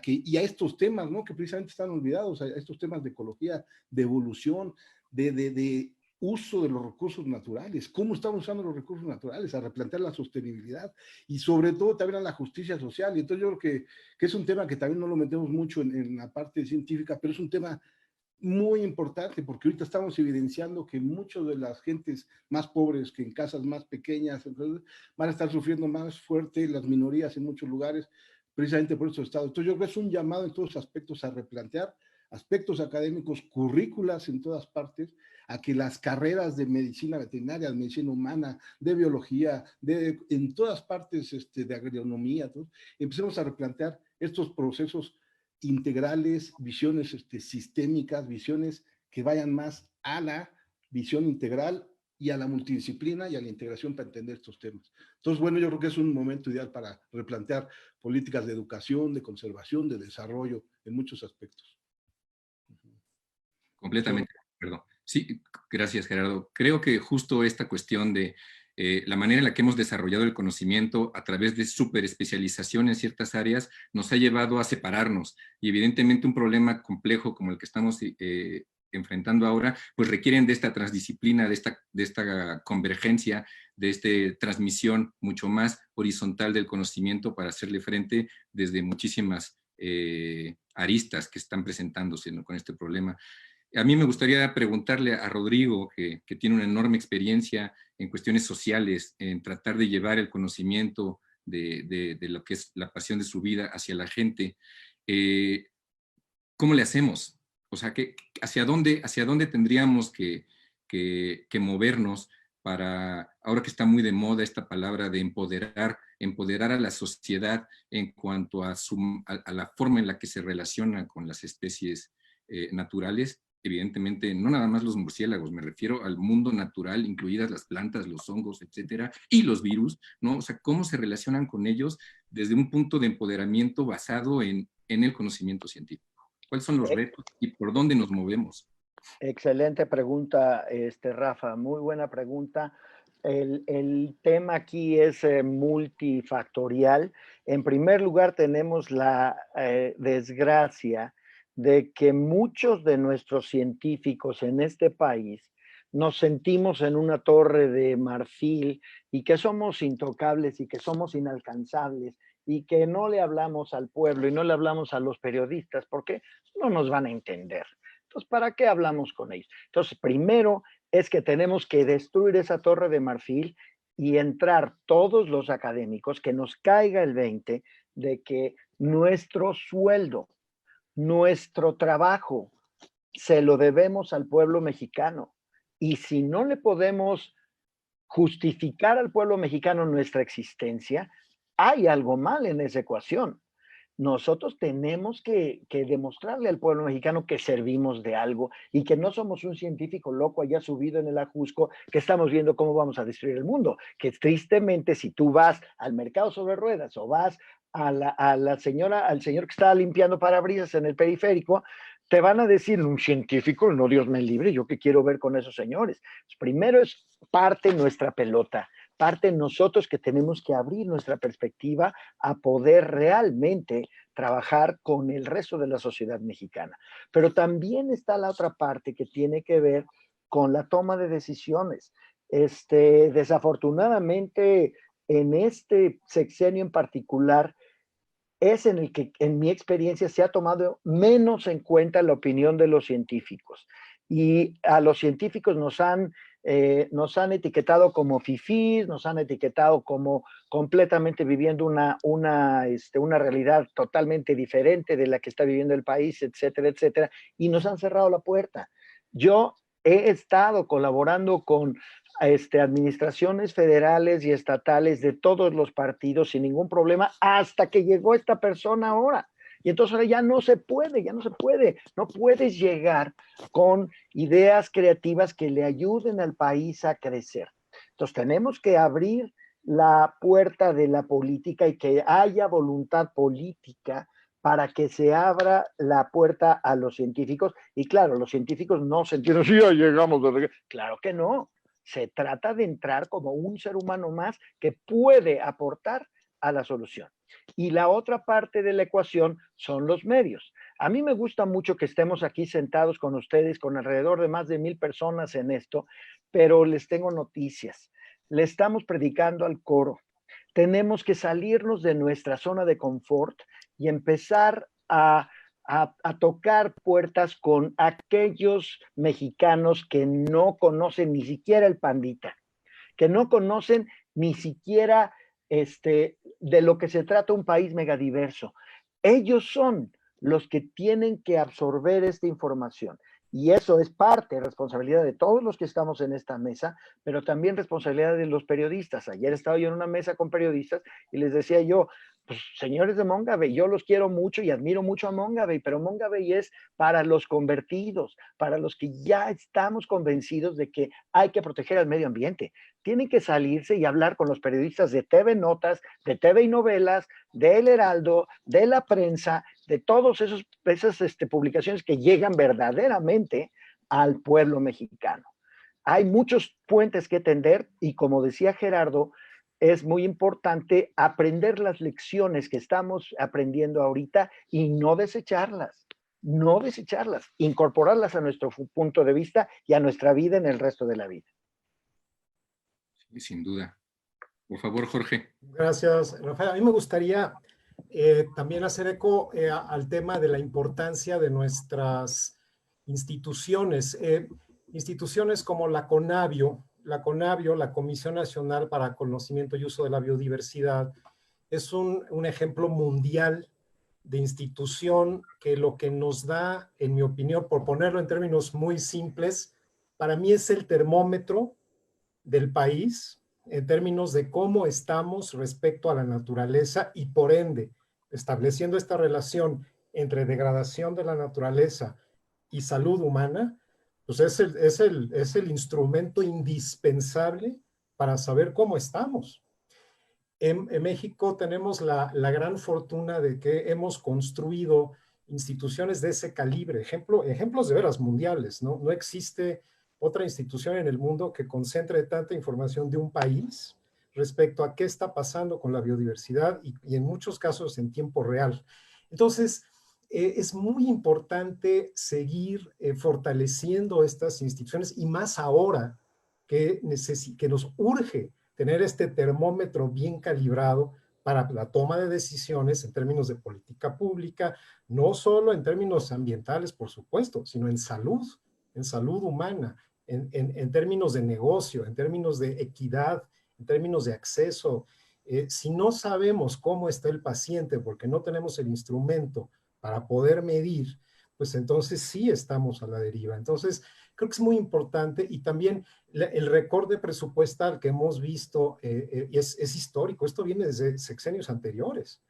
y a estos temas, ¿no? Que precisamente están olvidados, a estos temas de ecología, de evolución, de uso de los recursos naturales, cómo estamos usando los recursos naturales, a replantear la sostenibilidad y sobre todo también a la justicia social. Y entonces yo creo que es un tema que también no lo metemos mucho en la parte científica, pero es un tema muy importante, porque ahorita estamos evidenciando que muchas de las gentes más pobres, que en casas más pequeñas, entonces, van a estar sufriendo más fuerte, las minorías en muchos lugares, precisamente por estos estados. Entonces yo creo que es un llamado en todos aspectos a replantear aspectos académicos, currículas en todas partes, a que las carreras de medicina veterinaria, de medicina humana, de biología, en todas partes de agronomía, empecemos a replantear estos procesos integrales, visiones sistémicas, visiones que vayan más a la visión integral y a la multidisciplina y a la integración para entender estos temas. Entonces, bueno, yo creo que es un momento ideal para replantear políticas de educación, de conservación, de desarrollo, en muchos aspectos. Completamente, perdón. Sí, gracias, Gerardo. Creo que justo esta cuestión de la manera en la que hemos desarrollado el conocimiento a través de superespecialización en ciertas áreas nos ha llevado a separarnos, y evidentemente un problema complejo como el que estamos enfrentando ahora, pues requieren de esta transdisciplina, de esta convergencia, de esta transmisión mucho más horizontal del conocimiento para hacerle frente desde muchísimas aristas que están presentándose, ¿no?, con este problema. A mí me gustaría preguntarle a Rodrigo, que tiene una enorme experiencia en cuestiones sociales, en tratar de llevar el conocimiento de lo que es la pasión de su vida hacia la gente. ¿Cómo le hacemos? O sea, ¿hacia dónde tendríamos que movernos para, ahora que está muy de moda esta palabra de empoderar a la sociedad en cuanto a la forma en la que se relaciona con las especies naturales? Evidentemente, no nada más los murciélagos, me refiero al mundo natural, incluidas las plantas, los hongos, etcétera, y los virus, ¿no? O sea, ¿cómo se relacionan con ellos desde un punto de empoderamiento basado en el conocimiento científico? ¿Cuáles son los retos y por dónde nos movemos? Excelente pregunta, Rafa, muy buena pregunta. El tema aquí es multifactorial. En primer lugar, tenemos la desgracia de que muchos de nuestros científicos en este país nos sentimos en una torre de marfil y que somos intocables y que somos inalcanzables y que no le hablamos al pueblo y no le hablamos a los periodistas porque no nos van a entender. Entonces, ¿para qué hablamos con ellos? Entonces, primero es que tenemos que destruir esa torre de marfil y entrar todos los académicos, que nos caiga el 20 de que nuestro sueldo, nuestro trabajo, se lo debemos al pueblo mexicano. Y si no le podemos justificar al pueblo mexicano nuestra existencia, hay algo mal en esa ecuación. Nosotros tenemos que demostrarle al pueblo mexicano que servimos de algo y que no somos un científico loco allá subido en el ajusco, que estamos viendo cómo vamos a destruir el mundo. Que tristemente, si tú vas al mercado sobre ruedas o vas a la señora, al señor que está limpiando parabrisas en el periférico, te van a decir, un científico, no, Dios me libre, yo qué quiero ver con esos señores. Primero es parte nuestra pelota, parte nosotros que tenemos que abrir nuestra perspectiva a poder realmente trabajar con el resto de la sociedad mexicana. Pero también está la otra parte que tiene que ver con la toma de decisiones. Desafortunadamente, en este sexenio en particular, es en el que, en mi experiencia, se ha tomado menos en cuenta la opinión de los científicos. Y a los científicos nos han etiquetado como fifís, nos han etiquetado como completamente viviendo una realidad totalmente diferente de la que está viviendo el país, etcétera, etcétera, y nos han cerrado la puerta. Yo he estado colaborando con administraciones federales y estatales de todos los partidos sin ningún problema hasta que llegó esta persona ahora. Y entonces ahora ya no se puede, no puedes llegar con ideas creativas que le ayuden al país a crecer. Entonces tenemos que abrir la puerta de la política y que haya voluntad política para que se abra la puerta a los científicos. Y claro, los científicos no se entienden, sí, ya llegamos. Claro que no. Se trata de entrar como un ser humano más que puede aportar a la solución. Y la otra parte de la ecuación son los medios. A mí me gusta mucho que estemos aquí sentados con ustedes, con alrededor de más de 1,000 personas en esto, pero les tengo noticias. Le estamos predicando al coro. Tenemos que salirnos de nuestra zona de confort y empezar a tocar puertas con aquellos mexicanos que no conocen ni siquiera el pandita, que no conocen ni siquiera de lo que se trata un país megadiverso. Ellos son los que tienen que absorber esta información. Y eso es parte, responsabilidad de todos los que estamos en esta mesa, pero también responsabilidad de los periodistas. Ayer estaba yo en una mesa con periodistas y les decía yo, pues señores de Mongabey, yo los quiero mucho y admiro mucho a Mongabey, pero Mongabey es para los convertidos, para los que ya estamos convencidos de que hay que proteger al medio ambiente. Tienen que salirse y hablar con los periodistas de TV Notas, de TV y Novelas, de El Heraldo, de La Prensa, de todas esas publicaciones que llegan verdaderamente al pueblo mexicano. Hay muchos puentes que tender y, como decía Gerardo, es muy importante aprender las lecciones que estamos aprendiendo ahorita y no desecharlas, incorporarlas a nuestro punto de vista y a nuestra vida en el resto de la vida. Sí, sin duda. Por favor, Jorge. Gracias, Rafael. A mí me gustaría también hacer eco al tema de la importancia de nuestras instituciones. Instituciones como la CONABIO, la Comisión Nacional para Conocimiento y Uso de la Biodiversidad, es un ejemplo mundial de institución que lo que nos da, en mi opinión, por ponerlo en términos muy simples, para mí es el termómetro del país en términos de cómo estamos respecto a la naturaleza y por ende, estableciendo esta relación entre degradación de la naturaleza y salud humana, pues es el instrumento indispensable para saber cómo estamos. En México tenemos la gran fortuna de que hemos construido instituciones de ese calibre, ejemplos de veras mundiales, ¿no? No existe otra institución en el mundo que concentre tanta información de un país respecto a qué está pasando con la biodiversidad y en muchos casos en tiempo real. Entonces, es muy importante seguir fortaleciendo estas instituciones y más ahora que nos urge tener este termómetro bien calibrado para la toma de decisiones en términos de política pública, no solo en términos ambientales, por supuesto, sino en salud humana, en términos de negocio, en términos de equidad, en términos de acceso. Si no sabemos cómo está el paciente porque no tenemos el instrumento para poder medir, pues entonces sí estamos a la deriva. Entonces, creo que es muy importante y también el recorte presupuestal que hemos visto es histórico. Esto viene desde sexenios anteriores.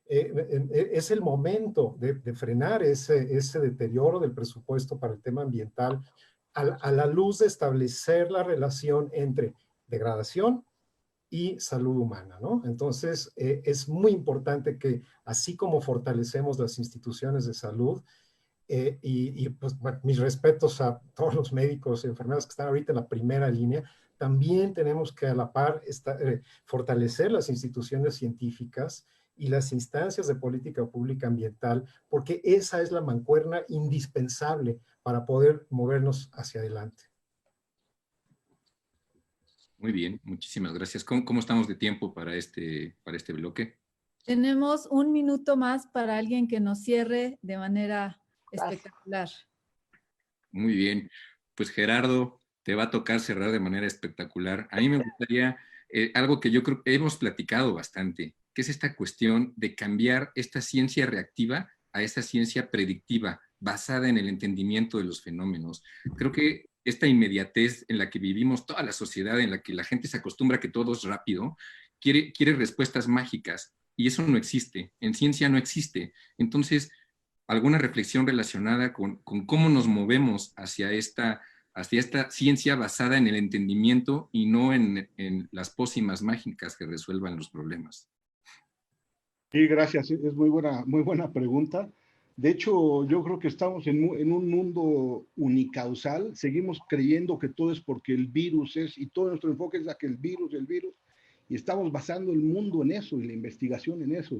Es el momento de frenar ese deterioro del presupuesto para el tema ambiental a la luz de establecer la relación entre degradación y salud humana, ¿no? Entonces, es muy importante que así como fortalecemos las instituciones de salud, pues, bueno, mis respetos a todos los médicos y enfermeras que están ahorita en la primera línea, también tenemos que a la par fortalecer las instituciones científicas y las instancias de política pública ambiental, porque esa es la mancuerna indispensable para poder movernos hacia adelante. Muy bien, muchísimas gracias. ¿Cómo estamos de tiempo para este bloque? Tenemos 1 minuto más para alguien que nos cierre de manera espectacular. Muy bien. Pues Gerardo, te va a tocar cerrar de manera espectacular. A mí me gustaría algo que yo creo que hemos platicado bastante, que es esta cuestión de cambiar esta ciencia reactiva a esta ciencia predictiva, basada en el entendimiento de los fenómenos. Creo que esta inmediatez en la que vivimos toda la sociedad, en la que la gente se acostumbra a que todo es rápido, quiere respuestas mágicas, y eso no existe. En ciencia no existe. Entonces, alguna reflexión relacionada con cómo nos movemos hacia esta ciencia basada en el entendimiento y no en las pócimas mágicas que resuelvan los problemas. Sí, gracias. Es muy buena pregunta. De hecho, yo creo que estamos en un mundo unicausal. Seguimos creyendo que todo es porque el virus es, y todo nuestro enfoque es a que el virus, y estamos basando el mundo en eso y la investigación en eso,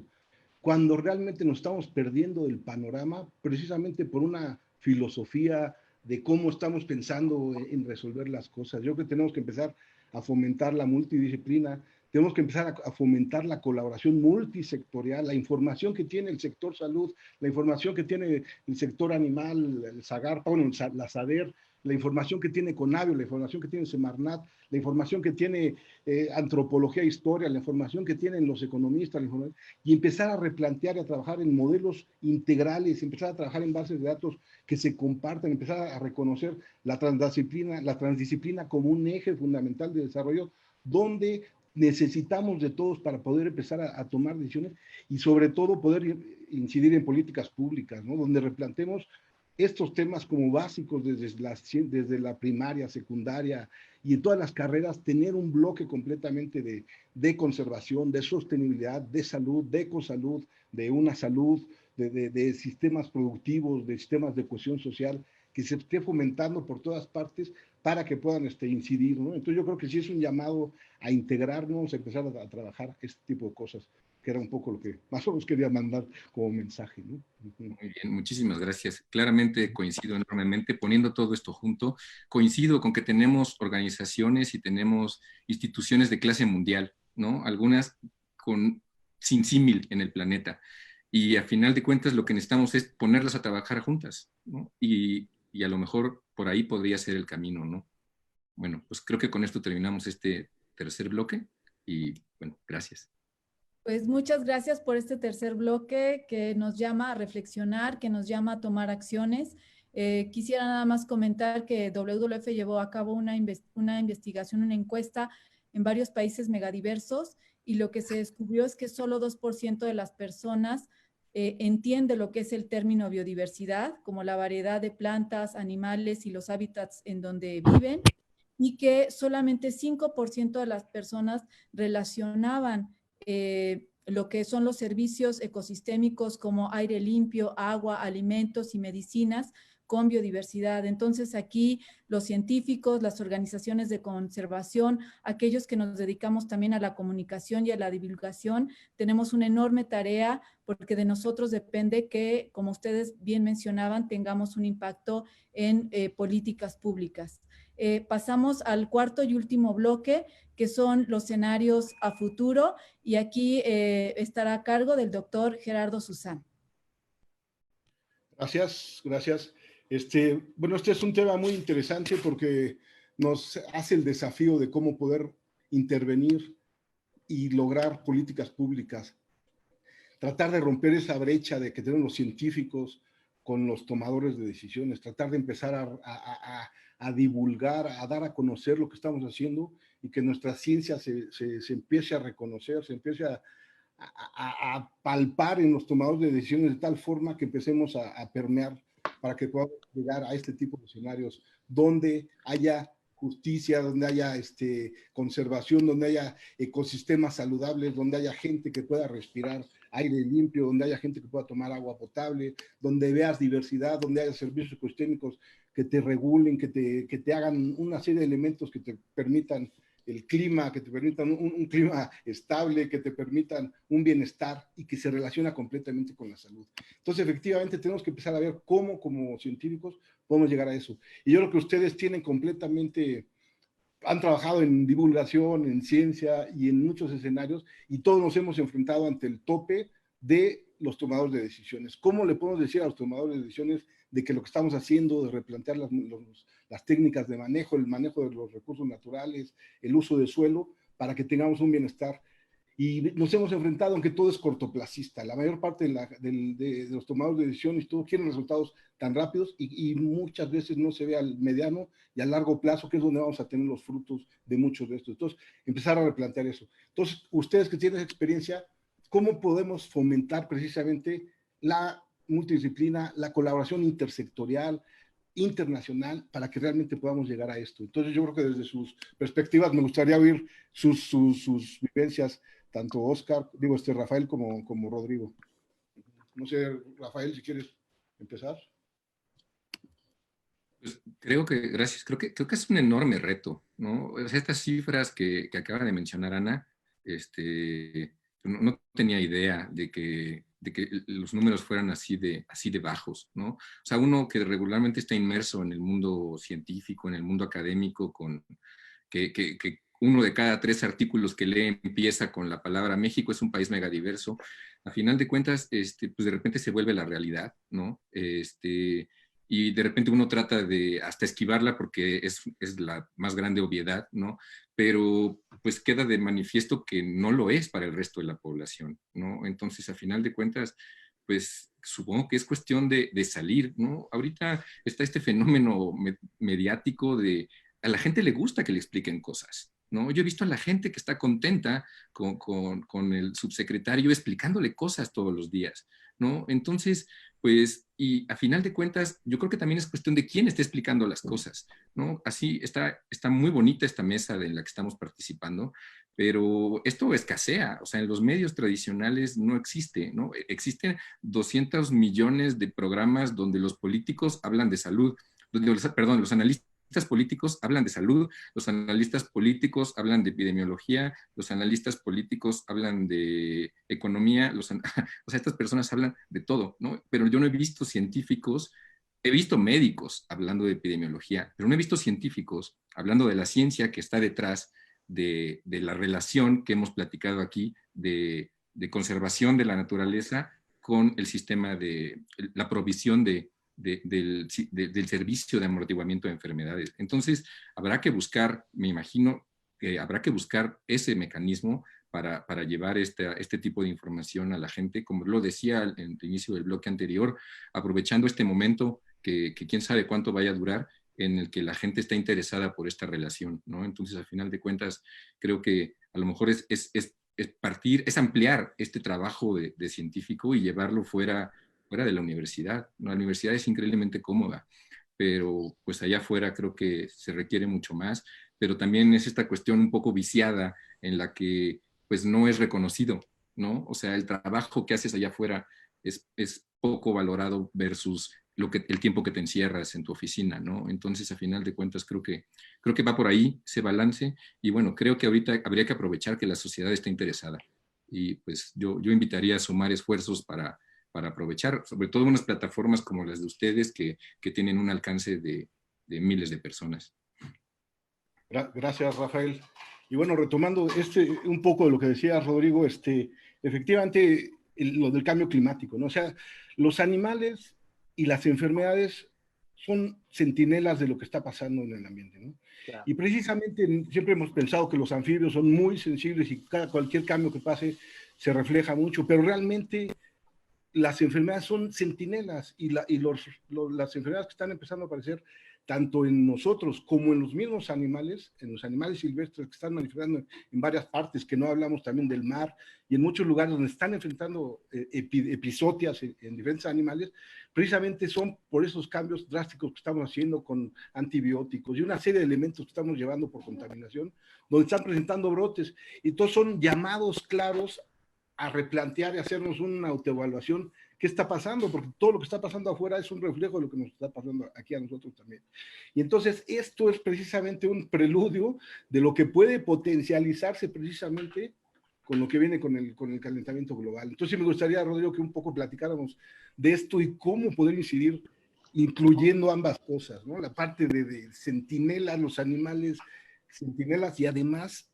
cuando realmente nos estamos perdiendo del panorama precisamente por una filosofía de cómo estamos pensando en resolver las cosas. Yo creo que tenemos que empezar a fomentar la multidisciplina, tenemos que empezar a fomentar la colaboración multisectorial, la información que tiene el sector salud, la información que tiene el sector animal, el SAGARPA, bueno, la SADER, la información que tiene CONAVIO, la información que tiene Semarnat, la información que tiene antropología e historia, la información que tienen los economistas, y empezar a replantear y a trabajar en modelos integrales, empezar a trabajar en bases de datos que se compartan, empezar a reconocer la transdisciplina como un eje fundamental de desarrollo, donde necesitamos de todos para poder empezar a tomar decisiones y sobre todo poder incidir en políticas públicas, ¿no? Donde replantemos estos temas como básicos desde la primaria, secundaria y en todas las carreras, tener un bloque completamente de conservación, de sostenibilidad, de salud, de ecosalud, de una salud, de sistemas productivos, de sistemas de cohesión social, que se esté fomentando por todas partes para que puedan incidir, ¿no? Entonces yo creo que sí es un llamado a integrarnos, a empezar a trabajar este tipo de cosas, que era un poco lo que más o menos quería mandar como mensaje, ¿no? Muy bien, muchísimas gracias. Claramente coincido enormemente, poniendo todo esto junto, coincido con que tenemos organizaciones y tenemos instituciones de clase mundial, ¿no? Algunas sin símil en el planeta. Y a final de cuentas lo que necesitamos es ponerlas a trabajar juntas, ¿no? Y a lo mejor por ahí podría ser el camino, ¿no? Bueno, pues creo que con esto terminamos este tercer bloque y bueno, gracias. Pues muchas gracias por este tercer bloque que nos llama a reflexionar, que nos llama a tomar acciones. Quisiera nada más comentar que WWF llevó a cabo una investigación, una encuesta en varios países megadiversos y lo que se descubrió es que solo 2% de las personas entiende lo que es el término biodiversidad, como la variedad de plantas, animales y los hábitats en donde viven, y que solamente 5% de las personas relacionaban lo que son los servicios ecosistémicos como aire limpio, agua, alimentos y medicinas con biodiversidad. Entonces aquí los científicos, las organizaciones de conservación, aquellos que nos dedicamos también a la comunicación y a la divulgación, tenemos una enorme tarea porque de nosotros depende que, como ustedes bien mencionaban, tengamos un impacto en políticas públicas. pasamos al cuarto y último bloque, que son los escenarios a futuro, y aquí estará a cargo del doctor Gerardo Susán. Gracias, gracias. Bueno, este es un tema muy interesante porque nos hace el desafío de cómo poder intervenir y lograr políticas públicas. Tratar de romper esa brecha de que tenemos los científicos con los tomadores de decisiones, tratar de empezar a divulgar, a dar a conocer lo que estamos haciendo y que nuestra ciencia se empiece a reconocer, se empiece a palpar en los tomadores de decisiones de tal forma que empecemos a permear para que podamos llegar a este tipo de escenarios donde haya justicia, donde haya conservación, donde haya ecosistemas saludables, donde haya gente que pueda respirar aire limpio, donde haya gente que pueda tomar agua potable, donde veas diversidad, donde haya servicios ecosistémicos que te regulen, que te hagan una serie de elementos que te permitan el clima, que te permitan un clima estable, que te permitan un bienestar y que se relaciona completamente con la salud. Entonces, efectivamente, tenemos que empezar a ver cómo, como científicos, podemos llegar a eso. Y yo creo que ustedes tienen completamente, han trabajado en divulgación, en ciencia y en muchos escenarios, y todos nos hemos enfrentado ante el tope de los tomadores de decisiones. ¿Cómo le podemos decir a los tomadores de decisiones de que lo que estamos haciendo, de replantear las técnicas de manejo, el manejo de los recursos naturales, el uso del suelo, para que tengamos un bienestar? Y nos hemos enfrentado, aunque todo es cortoplacista, la mayor parte de los tomadores de decisiones, todos quieren resultados tan rápidos y muchas veces no se ve al mediano y a largo plazo, que es donde vamos a tener los frutos de muchos de estos. Entonces, empezar a replantear eso. Entonces, ustedes que tienen experiencia, ¿cómo podemos fomentar precisamente la multidisciplina, la colaboración intersectorial, internacional, para que realmente podamos llegar a esto? Entonces, yo creo que desde sus perspectivas me gustaría oír sus vivencias, tanto Rafael como Rodrigo. No sé, Rafael, si quieres empezar. Pues gracias, creo que es un enorme reto, ¿no? O sea, estas cifras que acaba de mencionar Ana, no tenía idea de que los números fueran así de bajos, ¿no? O sea, uno que regularmente está inmerso en el mundo científico, en el mundo académico, que uno de cada 3 artículos que lee empieza con la palabra México es un país megadiverso. A final de cuentas, pues de repente se vuelve la realidad, ¿no? Y de repente uno trata de hasta esquivarla porque es la más grande obviedad, ¿no? Pero pues queda de manifiesto que no lo es para el resto de la población, ¿no? Entonces, a final de cuentas, pues supongo que es cuestión de salir, ¿no? Ahorita está este fenómeno mediático de a la gente le gusta que le expliquen cosas, ¿no? Yo he visto a la gente que está contenta con el subsecretario explicándole cosas todos los días, ¿no? Entonces, pues, y a final de cuentas, yo creo que también es cuestión de quién está explicando las cosas, ¿no? Así está muy bonita esta mesa en la que estamos participando, pero esto escasea, o sea, en los medios tradicionales no existe, ¿no? Existen 200 millones de programas donde los políticos hablan de salud, los analistas políticos hablan de salud, los analistas políticos hablan de epidemiología, los analistas políticos hablan de economía, o sea, estas personas hablan de todo, ¿no? Pero yo no he visto científicos, he visto médicos hablando de epidemiología, pero no he visto científicos hablando de la ciencia que está detrás de la relación que hemos platicado aquí de conservación de la naturaleza con el sistema de la provisión del servicio de amortiguamiento de enfermedades. Entonces, habrá que buscar, me imagino, que habrá que buscar ese mecanismo para llevar este tipo de información a la gente, como lo decía en el inicio del bloque anterior, aprovechando este momento que quién sabe cuánto vaya a durar, en el que la gente está interesada por esta relación, ¿no? Entonces, al final de cuentas, creo que a lo mejor es ampliar este trabajo de científico y llevarlo fuera de la universidad, ¿no? La universidad es increíblemente cómoda, pero pues allá afuera creo que se requiere mucho más, pero también es esta cuestión un poco viciada en la que pues no es reconocido, ¿no? O sea, el trabajo que haces allá afuera es poco valorado versus el tiempo que te encierras en tu oficina, ¿no? Entonces, a final de cuentas, creo que va por ahí ese balance, y bueno, creo que ahorita habría que aprovechar que la sociedad está interesada, y pues yo invitaría a sumar esfuerzos para aprovechar, sobre todo unas plataformas como las de ustedes que tienen un alcance de miles de personas. Gracias, Rafael. Y bueno, retomando un poco de lo que decía Rodrigo, efectivamente, lo del cambio climático, ¿no? O sea, los animales y las enfermedades son centinelas de lo que está pasando en el ambiente, ¿no? Claro. Y precisamente siempre hemos pensado que los anfibios son muy sensibles y cualquier cambio que pase se refleja mucho, pero realmente las enfermedades son centinelas y las enfermedades que están empezando a aparecer tanto en nosotros como en los mismos animales, en los animales silvestres que están manifestando en varias partes, que no hablamos también del mar, y en muchos lugares donde están enfrentando episodias en diferentes animales, precisamente son por esos cambios drásticos que estamos haciendo con antibióticos y una serie de elementos que estamos llevando por contaminación, donde están presentando brotes, y todos son llamados claros a replantear y hacernos una autoevaluación. ¿Qué está pasando? Porque todo lo que está pasando afuera es un reflejo de lo que nos está pasando aquí a nosotros también. Y entonces esto es precisamente un preludio de lo que puede potencializarse precisamente con lo que viene con el calentamiento global. Entonces me gustaría, Rodrigo, que un poco platicáramos de esto y cómo poder incidir incluyendo ambas cosas, ¿no? La parte de centinelas, los animales centinelas y además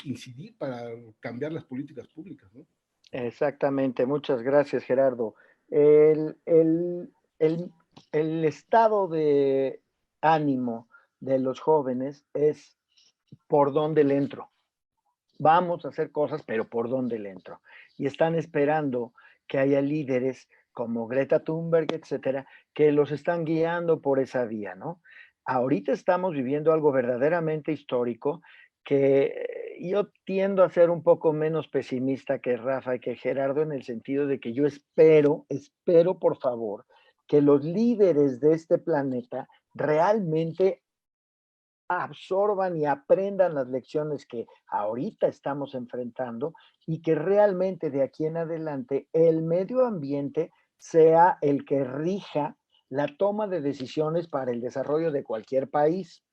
incidir para cambiar las políticas públicas, ¿no? Exactamente, muchas gracias, Gerardo. El estado de ánimo de los jóvenes es por dónde le entro. Vamos a hacer cosas, pero por dónde le entro. Y están esperando que haya líderes como Greta Thunberg, etcétera, que los están guiando por esa vía, ¿no? Ahorita estamos viviendo algo verdaderamente histórico que yo tiendo a ser un poco menos pesimista que Rafa y que Gerardo en el sentido de que yo espero por favor, que los líderes de este planeta realmente absorban y aprendan las lecciones que ahorita estamos enfrentando y que realmente de aquí en adelante el medio ambiente sea el que rija la toma de decisiones para el desarrollo de cualquier país.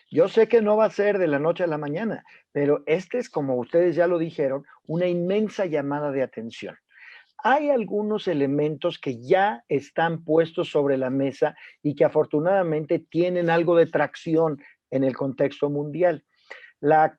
Yo sé que no va a ser de la noche a la mañana, pero este es, como ustedes ya lo dijeron, una inmensa llamada de atención. Hay algunos elementos que ya están puestos sobre la mesa y que afortunadamente tienen algo de tracción en el contexto mundial.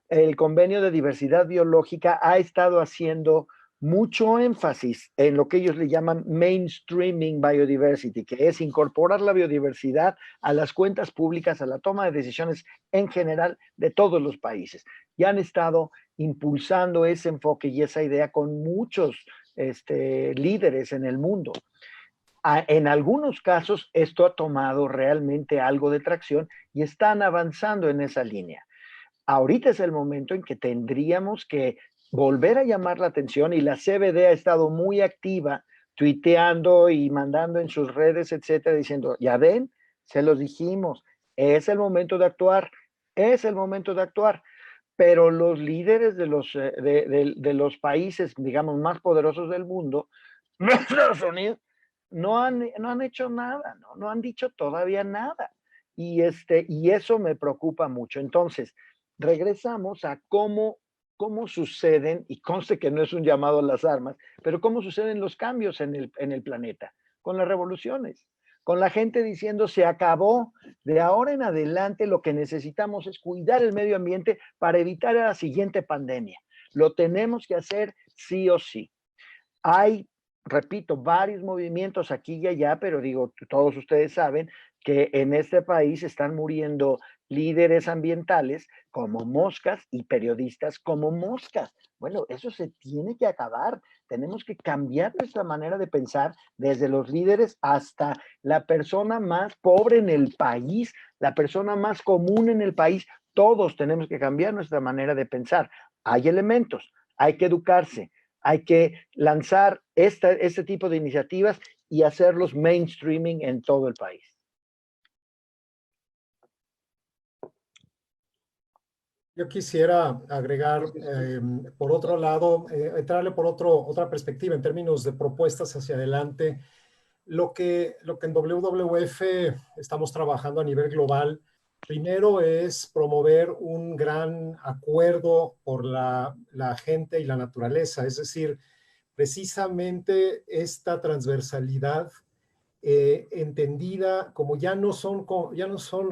El Convenio de Diversidad Biológica ha estado haciendo mucho énfasis en lo que ellos le llaman mainstreaming biodiversity, que es incorporar la biodiversidad a las cuentas públicas, a la toma de decisiones en general de todos los países. Y han estado impulsando ese enfoque y esa idea con muchos líderes en el mundo. En algunos casos esto ha tomado realmente algo de tracción y están avanzando en esa línea. Ahorita es el momento en que tendríamos que volver a llamar la atención y la CBD ha estado muy activa, tuiteando y mandando en sus redes, etcétera, diciendo, ya ven, se los dijimos, es el momento de actuar, es el momento de actuar. Pero los líderes de los países, digamos, más poderosos del mundo, Estados Unidos, no han hecho nada, no han dicho todavía nada. Y eso me preocupa mucho. Entonces, regresamos a cómo suceden, y conste que no es un llamado a las armas, pero cómo suceden los cambios en el planeta, con las revoluciones, con la gente diciendo se acabó, de ahora en adelante lo que necesitamos es cuidar el medio ambiente para evitar la siguiente pandemia. Lo tenemos que hacer sí o sí. Hay, repito, varios movimientos aquí y allá, pero digo, todos ustedes saben que en este país están muriendo líderes ambientales como moscas y periodistas como moscas. Bueno, eso se tiene que acabar. Tenemos que cambiar nuestra manera de pensar desde los líderes hasta la persona más pobre en el país, la persona más común en el país. Todos tenemos que cambiar nuestra manera de pensar. Hay elementos, hay que educarse, hay que lanzar este tipo de iniciativas y hacerlos mainstreaming en todo el país. Yo quisiera agregar, por otro lado, entrarle por otra perspectiva en términos de propuestas hacia adelante. Lo que en WWF estamos trabajando a nivel global, primero es promover un gran acuerdo por la gente y la naturaleza, es decir, precisamente esta transversalidad entendida como ya no son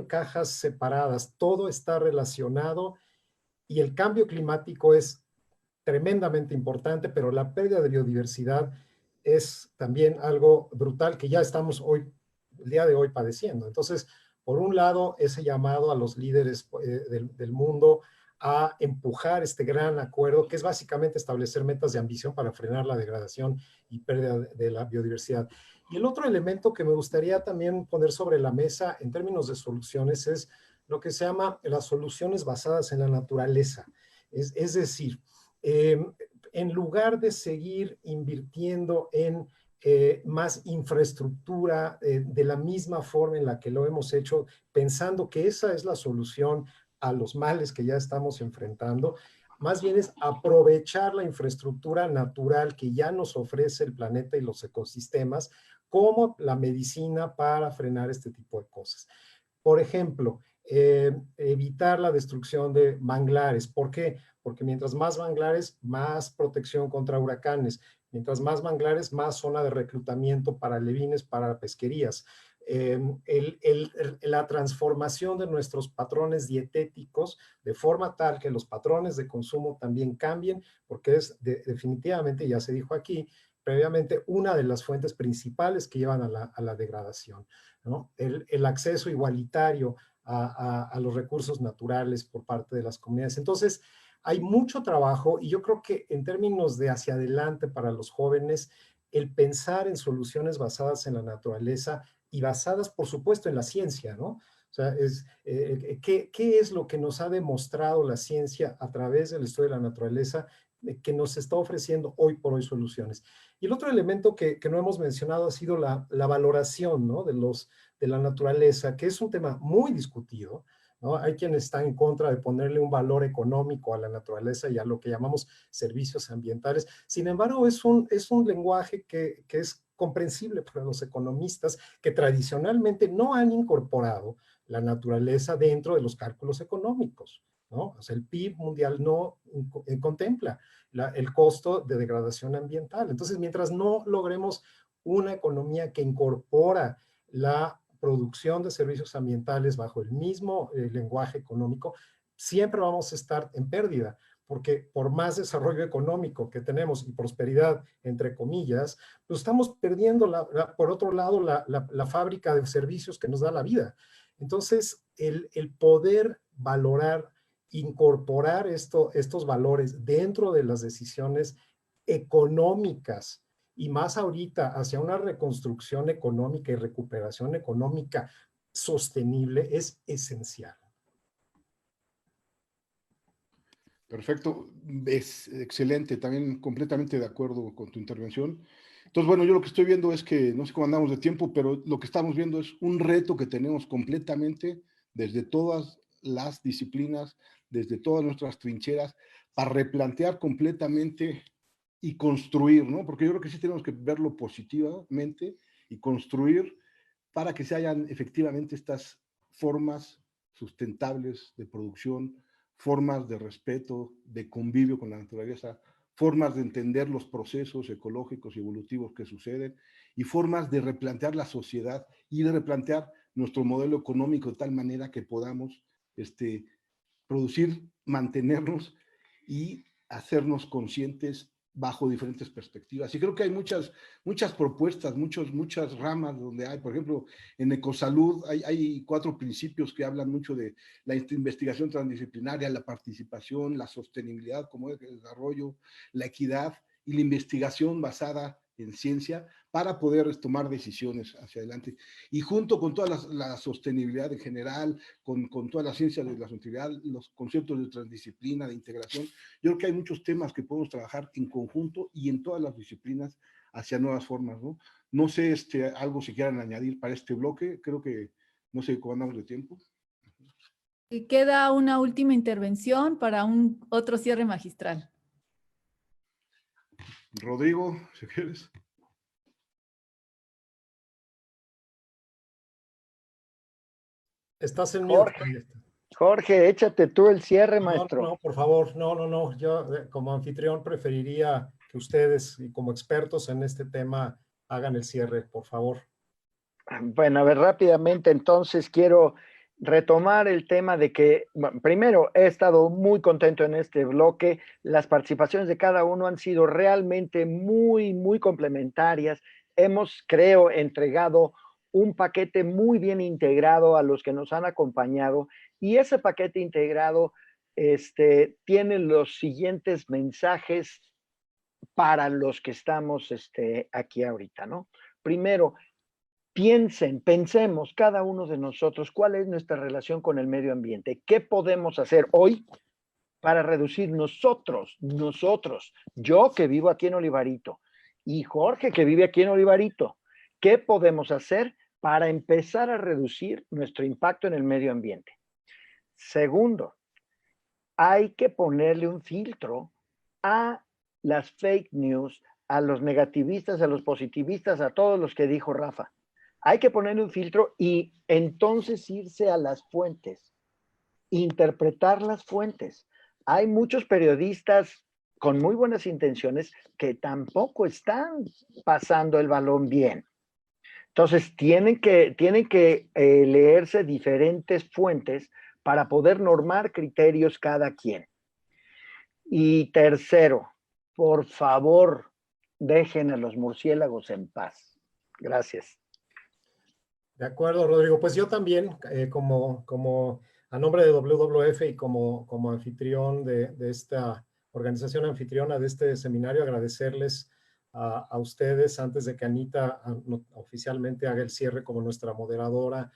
cajas separadas, todo está relacionado y el cambio climático es tremendamente importante, pero la pérdida de biodiversidad es también algo brutal que ya estamos hoy, el día de hoy, padeciendo. Entonces, por un lado, ese llamado a los líderes del mundo a empujar este gran acuerdo, que es básicamente establecer metas de ambición para frenar la degradación y pérdida de la biodiversidad. Y el otro elemento que me gustaría también poner sobre la mesa en términos de soluciones es lo que se llama las soluciones basadas en la naturaleza. Es decir, en lugar de seguir invirtiendo en más infraestructura de la misma forma en la que lo hemos hecho, pensando que esa es la solución a los males que ya estamos enfrentando, más bien es aprovechar la infraestructura natural que ya nos ofrece el planeta y los ecosistemas como la medicina para frenar este tipo de cosas. Por ejemplo, evitar la destrucción de manglares. ¿Por qué? Porque mientras más manglares, más protección contra huracanes. Mientras más manglares, más zona de reclutamiento para alevines, para pesquerías. La transformación de nuestros patrones dietéticos de forma tal que los patrones de consumo también cambien, porque es definitivamente, ya se dijo aquí, previamente una de las fuentes principales que llevan a la degradación, ¿no? El acceso igualitario a los recursos naturales por parte de las comunidades. Entonces, hay mucho trabajo y yo creo que en términos de hacia adelante para los jóvenes, el pensar en soluciones basadas en la naturaleza y basadas, por supuesto, en la ciencia, ¿no? O sea, ¿qué es lo que nos ha demostrado la ciencia a través del estudio de la naturaleza que nos está ofreciendo hoy por hoy soluciones? Y el otro elemento que no hemos mencionado ha sido la valoración, ¿no? de la naturaleza, que es un tema muy discutido, ¿no? Hay quienes están en contra de ponerle un valor económico a la naturaleza y a lo que llamamos servicios ambientales. Sin embargo, es un lenguaje que es comprensible para los economistas que tradicionalmente no han incorporado la naturaleza dentro de los cálculos económicos, ¿no? O sea, el PIB mundial no contempla el costo de degradación ambiental. Entonces, mientras no logremos una economía que incorpora la producción de servicios ambientales bajo el mismo lenguaje económico, siempre vamos a estar en pérdida, porque por más desarrollo económico que tenemos y prosperidad, entre comillas, pues estamos perdiendo, por otro lado, la fábrica de servicios que nos da la vida. Entonces, el poder valorar, incorporar estos valores dentro de las decisiones económicas y más ahorita hacia una reconstrucción económica y recuperación económica sostenible es esencial. Perfecto, es excelente, también completamente de acuerdo con tu intervención. Entonces, bueno, yo lo que estoy viendo es que, no sé cómo andamos de tiempo, pero lo que estamos viendo es un reto que tenemos completamente desde todas las disciplinas, desde todas nuestras trincheras, para replantear completamente y construir, ¿no? Porque yo creo que sí tenemos que verlo positivamente y construir para que se hayan efectivamente estas formas sustentables de producción, formas de respeto, de convivio con la naturaleza, formas de entender los procesos ecológicos y evolutivos que suceden y formas de replantear la sociedad y de replantear nuestro modelo económico de tal manera que podamos producir, mantenernos y hacernos conscientes bajo diferentes perspectivas. Y creo que hay muchas propuestas, muchas ramas donde hay, por ejemplo, en ecosalud hay 4 principios que hablan mucho de la investigación transdisciplinaria, la participación, la sostenibilidad como es el desarrollo, la equidad y la investigación basada en ciencia para poder tomar decisiones hacia adelante. Y junto con toda la sostenibilidad en general, con toda la ciencia de la sostenibilidad, los conceptos de transdisciplina, de integración, yo creo que hay muchos temas que podemos trabajar en conjunto y en todas las disciplinas hacia nuevas formas, ¿no? No sé, algo si quieran añadir para este bloque, creo que, no sé cómo andamos de tiempo. Y queda una última intervención para otro cierre magistral. Rodrigo, si quieres. Estás en mute. Jorge, échate tú el cierre, maestro. No, por favor, no. Yo como anfitrión preferiría que ustedes, y como expertos en este tema, hagan el cierre, por favor. Bueno, a ver, rápidamente entonces quiero retomar el tema de que, bueno, primero, he estado muy contento en este bloque. Las participaciones de cada uno han sido realmente muy complementarias. Hemos, creo, entregado un paquete muy bien integrado a los que nos han acompañado, y ese paquete integrado tiene los siguientes mensajes para los que estamos aquí ahorita, ¿no? Primero, pensemos cada uno de nosotros cuál es nuestra relación con el medio ambiente, qué podemos hacer hoy para reducir nosotros, yo que vivo aquí en Olivarito y Jorge que vive aquí en Olivarito, ¿qué podemos hacer para empezar a reducir nuestro impacto en el medio ambiente? Segundo, hay que ponerle un filtro a las fake news, a los negativistas, a los positivistas, a todos los que dijo Rafa. Hay que ponerle un filtro y entonces irse a las fuentes, interpretar las fuentes. Hay muchos periodistas con muy buenas intenciones que tampoco están pasando el balón bien. Entonces, tienen que leerse diferentes fuentes para poder normar criterios cada quien. Y tercero, por favor, dejen a los murciélagos en paz. Gracias. De acuerdo, Rodrigo. Pues yo también, como a nombre de WWF y como anfitrión de esta organización anfitriona de este seminario, agradecerles a ustedes antes de que Anita oficialmente haga el cierre como nuestra moderadora.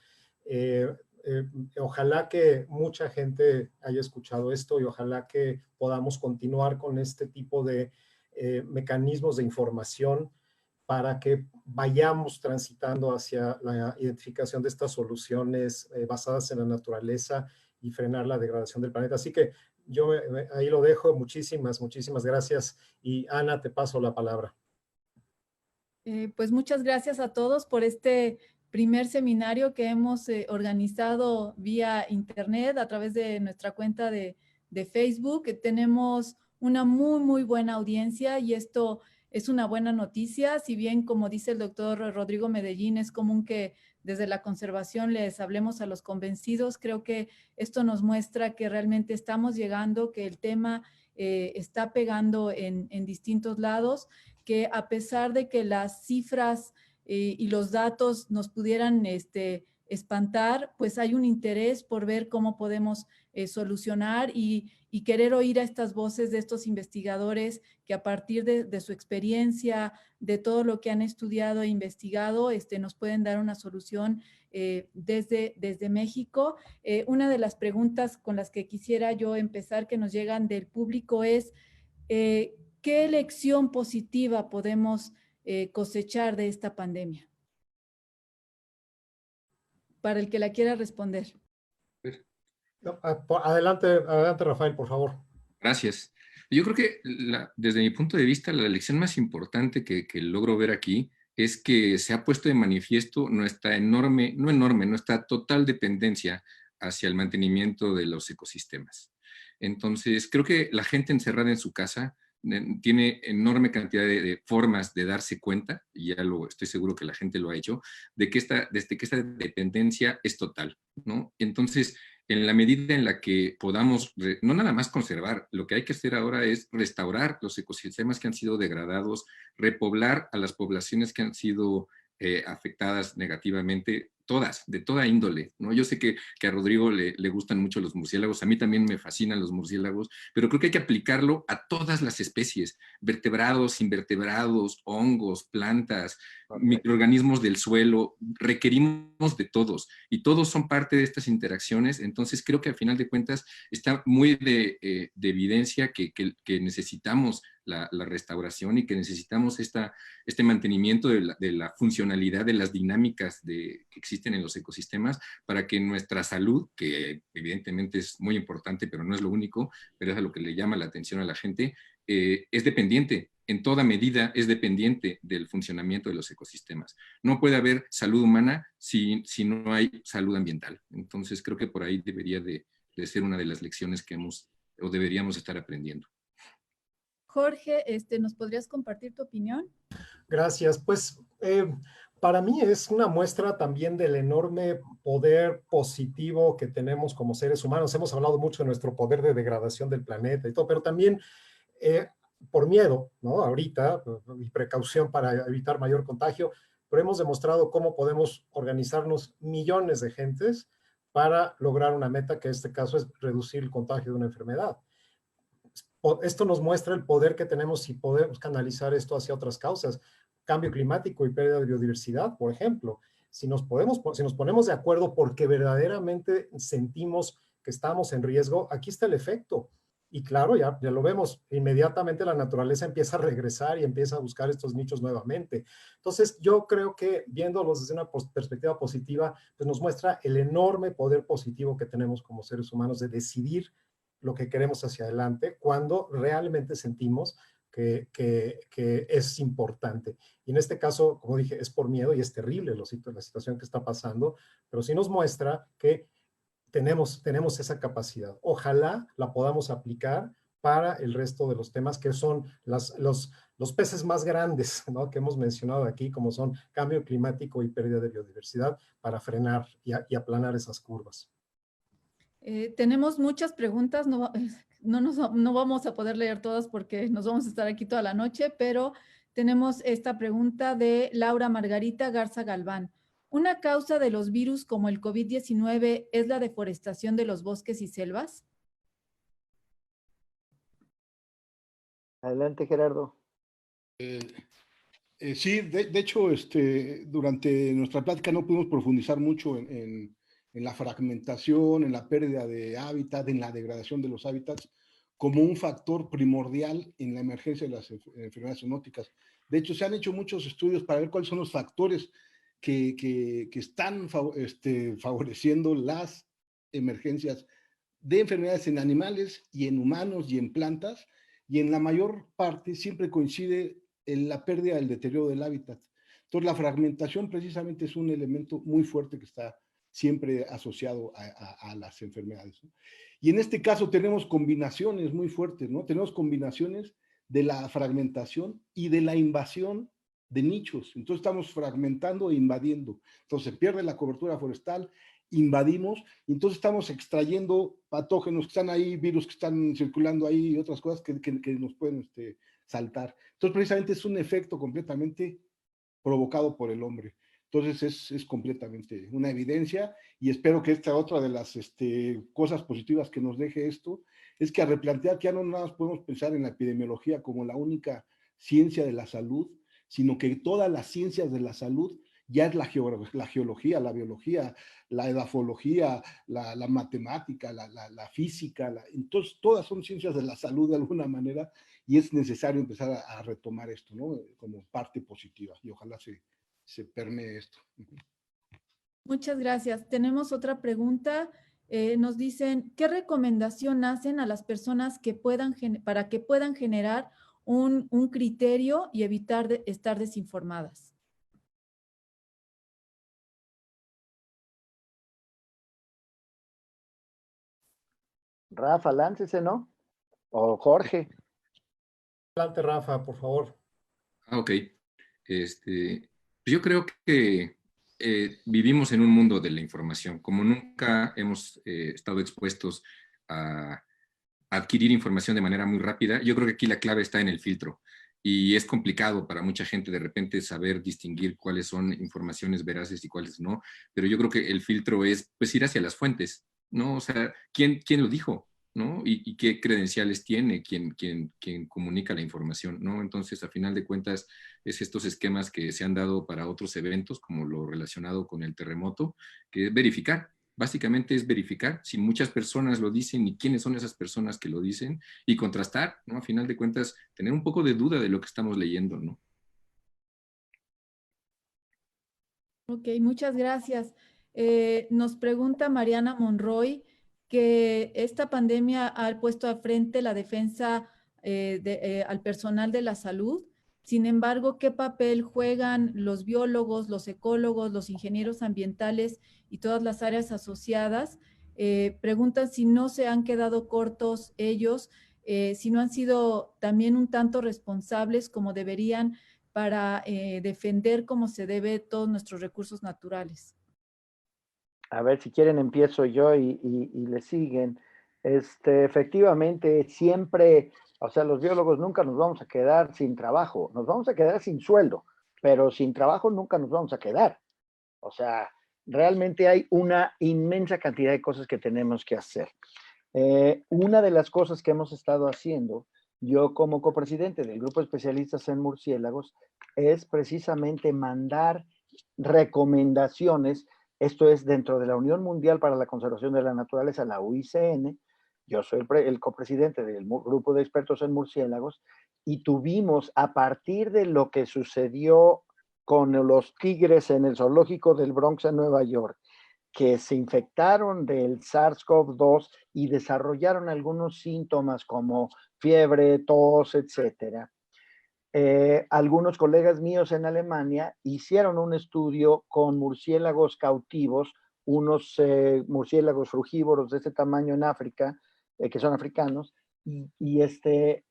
Ojalá que mucha gente haya escuchado esto y ojalá que podamos continuar con este tipo de mecanismos de información para que vayamos transitando hacia la identificación de estas soluciones basadas en la naturaleza y frenar la degradación del planeta. Así que yo ahí lo dejo. Muchísimas gracias. Y Ana, te paso la palabra. Pues muchas gracias a todos por este primer seminario que hemos organizado vía internet a través de nuestra cuenta de Facebook. Tenemos una muy buena audiencia y esto es una buena noticia. Si bien, como dice el doctor Rodrigo Medellín, es común que desde la conservación les hablemos a los convencidos, creo que esto nos muestra que realmente estamos llegando, que el tema está pegando en distintos lados, que a pesar de que las cifras y los datos nos pudieran espantar, pues hay un interés por ver cómo podemos solucionar y querer oír a estas voces de estos investigadores que a partir de su experiencia, de todo lo que han estudiado e investigado, nos pueden dar una solución desde México. Una de las preguntas con las que quisiera yo empezar, que nos llegan del público, es ¿qué lección positiva podemos cosechar de esta pandemia? Para el que la quiera responder. Adelante, Rafael, por favor. Gracias. Yo creo que desde mi punto de vista, la lección más importante que logro ver aquí es que se ha puesto de manifiesto nuestra nuestra total dependencia hacia el mantenimiento de los ecosistemas. Entonces, creo que la gente encerrada en su casa tiene enorme cantidad de formas de darse cuenta, y ya estoy seguro que la gente lo ha hecho, de que esta dependencia es total, ¿no? Entonces, en la medida en la que podamos, no nada más conservar, lo que hay que hacer ahora es restaurar los ecosistemas que han sido degradados, repoblar a las poblaciones que han sido afectadas negativamente, todas, de toda índole, ¿no? Yo sé que a Rodrigo le gustan mucho los murciélagos, a mí también me fascinan los murciélagos, pero creo que hay que aplicarlo a todas las especies, vertebrados, invertebrados, hongos, plantas, microorganismos del suelo, requerimos de todos, y todos son parte de estas interacciones. Entonces creo que al final de cuentas está muy de evidencia que necesitamos la restauración y que necesitamos este mantenimiento de la funcionalidad de las dinámicas que existen en los ecosistemas para que nuestra salud, que evidentemente es muy importante, pero no es lo único, pero es a lo que le llama la atención a la gente, es dependiente, en toda medida es dependiente del funcionamiento de los ecosistemas. No puede haber salud humana si no hay salud ambiental. Entonces creo que por ahí debería de ser una de las lecciones que deberíamos estar aprendiendo. Jorge, ¿nos podrías compartir tu opinión? Gracias. Pues Para mí es una muestra también del enorme poder positivo que tenemos como seres humanos. Hemos hablado mucho de nuestro poder de degradación del planeta y todo, pero también eh, por miedo, ¿no? Ahorita, y precaución para evitar mayor contagio, pero hemos demostrado cómo podemos organizarnos millones de gentes para lograr una meta, que en este caso es reducir el contagio de una enfermedad. Esto nos muestra el poder que tenemos si podemos canalizar esto hacia otras causas. Cambio climático y pérdida de biodiversidad, por ejemplo. Si nos ponemos de acuerdo porque verdaderamente sentimos que estamos en riesgo, aquí está el efecto. Y claro, ya lo vemos, inmediatamente la naturaleza empieza a regresar y empieza a buscar estos nichos nuevamente. Entonces, yo creo que viéndolos desde una perspectiva positiva, pues nos muestra el enorme poder positivo que tenemos como seres humanos de decidir lo que queremos hacia adelante cuando realmente sentimos que es importante. Y en este caso, como dije, es por miedo y es terrible la situación que está pasando, pero sí nos muestra que tenemos esa capacidad. Ojalá la podamos aplicar para el resto de los temas que son los peces más grandes, ¿no? Que hemos mencionado aquí, como son cambio climático y pérdida de biodiversidad, para frenar y aplanar esas curvas. Tenemos muchas preguntas, no vamos a poder leer todas porque nos vamos a estar aquí toda la noche, pero tenemos esta pregunta de Laura Margarita Garza Galván. ¿Una causa de los virus como el COVID-19 es la deforestación de los bosques y selvas? Adelante, Gerardo. Sí, de hecho, durante nuestra plática no pudimos profundizar mucho en la fragmentación, en la pérdida de hábitat, en la degradación de los hábitats, como un factor primordial en la emergencia de las enfermedades zoonóticas. De hecho, se han hecho muchos estudios para ver cuáles son los factores que están favoreciendo las emergencias de enfermedades en animales y en humanos y en plantas, y en la mayor parte siempre coincide en la pérdida del deterioro del hábitat. Entonces, la fragmentación precisamente es un elemento muy fuerte que está siempre asociado a las enfermedades, ¿no? Y en este caso tenemos combinaciones muy fuertes, ¿no? Tenemos combinaciones de la fragmentación y de la invasión de nichos. Entonces estamos fragmentando e invadiendo. Entonces se pierde la cobertura forestal, invadimos, y entonces estamos extrayendo patógenos que están ahí, virus que están circulando ahí y otras cosas que nos pueden saltar. Entonces precisamente es un efecto completamente provocado por el hombre. Entonces es completamente una evidencia, y espero que esta otra de las cosas positivas que nos deje esto es que a replantear que ya no nada más podemos pensar en la epidemiología como la única ciencia de la salud, sino que todas las ciencias de la salud ya es la geología, la biología, la edafología, la matemática, la física, entonces todas son ciencias de la salud de alguna manera, y es necesario empezar a retomar esto, ¿no? Como parte positiva, y ojalá se permee esto. Muchas gracias. Tenemos otra pregunta. Nos dicen, ¿qué recomendación hacen a las personas para que puedan generar un criterio y evitar estar desinformadas? Rafa, láncese, ¿no? O Jorge. Adelante, Rafa, por favor. Ok. Yo creo que vivimos en un mundo de la información. Como nunca hemos estado expuestos a adquirir información de manera muy rápida, yo creo que aquí la clave está en el filtro. Y es complicado para mucha gente de repente saber distinguir cuáles son informaciones veraces y cuáles no, pero yo creo que el filtro es pues ir hacia las fuentes, ¿no? O sea, ¿quién lo dijo? ¿No? Y qué credenciales tiene quien comunica la información, ¿no? Entonces, a final de cuentas, es estos esquemas que se han dado para otros eventos, como lo relacionado con el terremoto, que es verificar. Básicamente es verificar si muchas personas lo dicen y quiénes son esas personas que lo dicen, y contrastar, ¿no? A final de cuentas, tener un poco de duda de lo que estamos leyendo, ¿no? Ok, muchas gracias. Nos pregunta Mariana Monroy que esta pandemia ha puesto al frente la defensa al personal de la salud. Sin embargo, ¿qué papel juegan los biólogos, los ecólogos, los ingenieros ambientales y todas las áreas asociadas? Preguntan si no se han quedado cortos ellos, si no han sido también un tanto responsables como deberían para defender como se debe todos nuestros recursos naturales? A ver, si quieren empiezo yo y le siguen. Efectivamente, siempre, o sea, los biólogos nunca nos vamos a quedar sin trabajo, nos vamos a quedar sin sueldo, pero sin trabajo nunca nos vamos a quedar. O sea, realmente hay una inmensa cantidad de cosas que tenemos que hacer. Una de las cosas que hemos estado haciendo, yo como copresidente del grupo de especialistas en murciélagos, es precisamente mandar recomendaciones. Esto es dentro de la Unión Mundial para la Conservación de la Naturaleza, la UICN. Yo soy el copresidente del grupo de expertos en murciélagos y tuvimos, a partir de lo que sucedió con los tigres en el zoológico del Bronx en Nueva York, que se infectaron del SARS-CoV-2 y desarrollaron algunos síntomas como fiebre, tos, etcétera. Algunos colegas míos en Alemania hicieron un estudio con murciélagos cautivos, unos murciélagos frugívoros de este tamaño en África, que son africanos, y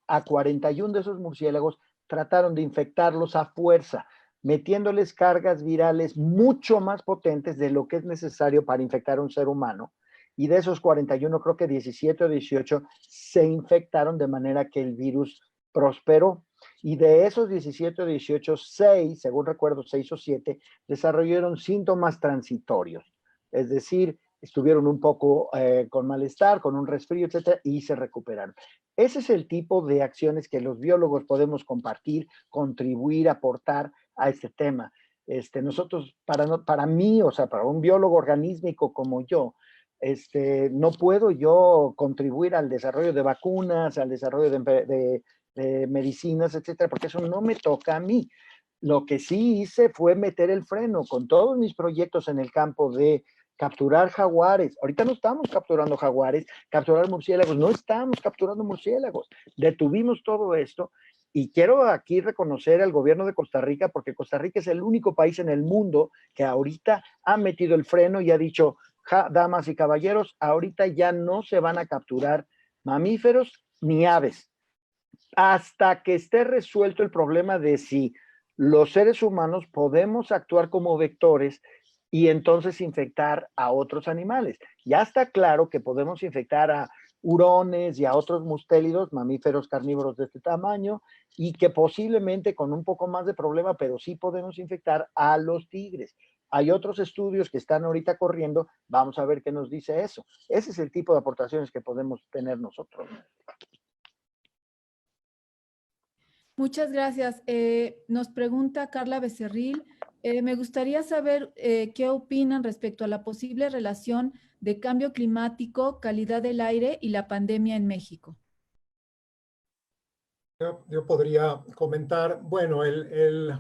a 41 de esos murciélagos trataron de infectarlos a fuerza, metiéndoles cargas virales mucho más potentes de lo que es necesario para infectar a un ser humano. Y de esos 41, creo que 17 o 18 se infectaron de manera que el virus prosperó. Y de esos 17 o 18, 6, según recuerdo, 6 o 7, desarrollaron síntomas transitorios. Es decir, estuvieron un poco con malestar, con un resfrío, etcétera, y se recuperaron. Ese es el tipo de acciones que los biólogos podemos compartir, contribuir, aportar a este tema. Nosotros, para mí, o sea, para un biólogo organísmico como yo, no puedo yo contribuir al desarrollo de vacunas, al desarrollo de medicinas, etcétera, porque eso no me toca a mí. Lo que sí hice fue meter el freno con todos mis proyectos en el campo de capturar jaguares. Ahorita no estamos capturando jaguares, capturar murciélagos, no estamos capturando murciélagos. Detuvimos todo esto y quiero aquí reconocer al gobierno de Costa Rica, porque Costa Rica es el único país en el mundo que ahorita ha metido el freno y ha dicho, damas y caballeros, ahorita ya no se van a capturar mamíferos ni aves, hasta que esté resuelto el problema de si los seres humanos podemos actuar como vectores y entonces infectar a otros animales. Ya está claro que podemos infectar a hurones y a otros mustélidos, mamíferos carnívoros de este tamaño, y que posiblemente con un poco más de problema, pero sí podemos infectar a los tigres. Hay otros estudios que están ahorita corriendo, vamos a ver qué nos dice eso. Ese es el tipo de aportaciones que podemos tener nosotros. Muchas gracias. Nos pregunta Carla Becerril, me gustaría saber qué opinan respecto a la posible relación de cambio climático, calidad del aire y la pandemia en México. Yo podría comentar, bueno, el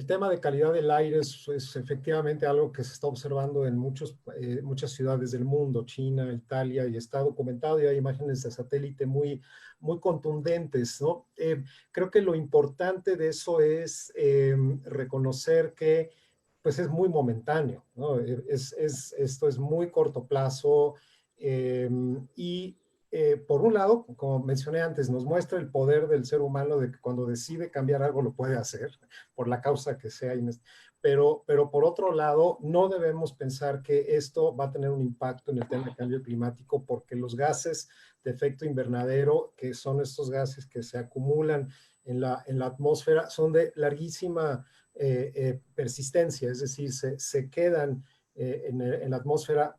tema de calidad del aire es efectivamente algo que se está observando en muchas ciudades del mundo, China, Italia, y está documentado y hay imágenes de satélite muy, muy contundentes, ¿no? Creo que lo importante de eso es reconocer que pues es muy momentáneo, ¿no? Esto es muy corto plazo y por un lado, como mencioné antes, nos muestra el poder del ser humano de que cuando decide cambiar algo lo puede hacer, por la causa que sea, pero por otro lado, no debemos pensar que esto va a tener un impacto en el tema del cambio climático porque los gases de efecto invernadero, que son estos gases que se acumulan en la atmósfera, son de larguísima persistencia, es decir, se quedan en la atmósfera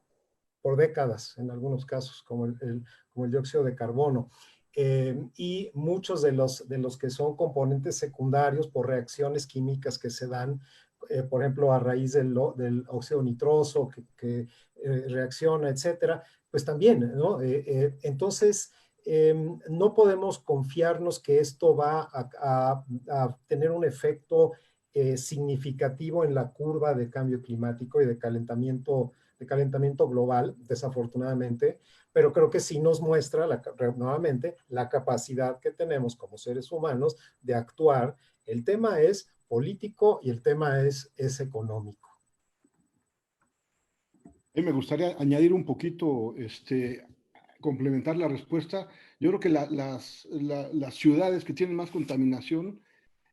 por décadas, en algunos casos, como el dióxido de carbono. Y muchos de los que son componentes secundarios por reacciones químicas que se dan, por ejemplo, a raíz del óxido nitroso que reacciona, etcétera, pues también, ¿no? Entonces, no podemos confiarnos que esto va a tener un efecto significativo en la curva de cambio climático y de calentamiento global, desafortunadamente, pero creo que sí nos muestra nuevamente la capacidad que tenemos como seres humanos de actuar. El tema es político y el tema es económico. Me gustaría añadir un poquito, complementar la respuesta. Yo creo que las ciudades que tienen más contaminación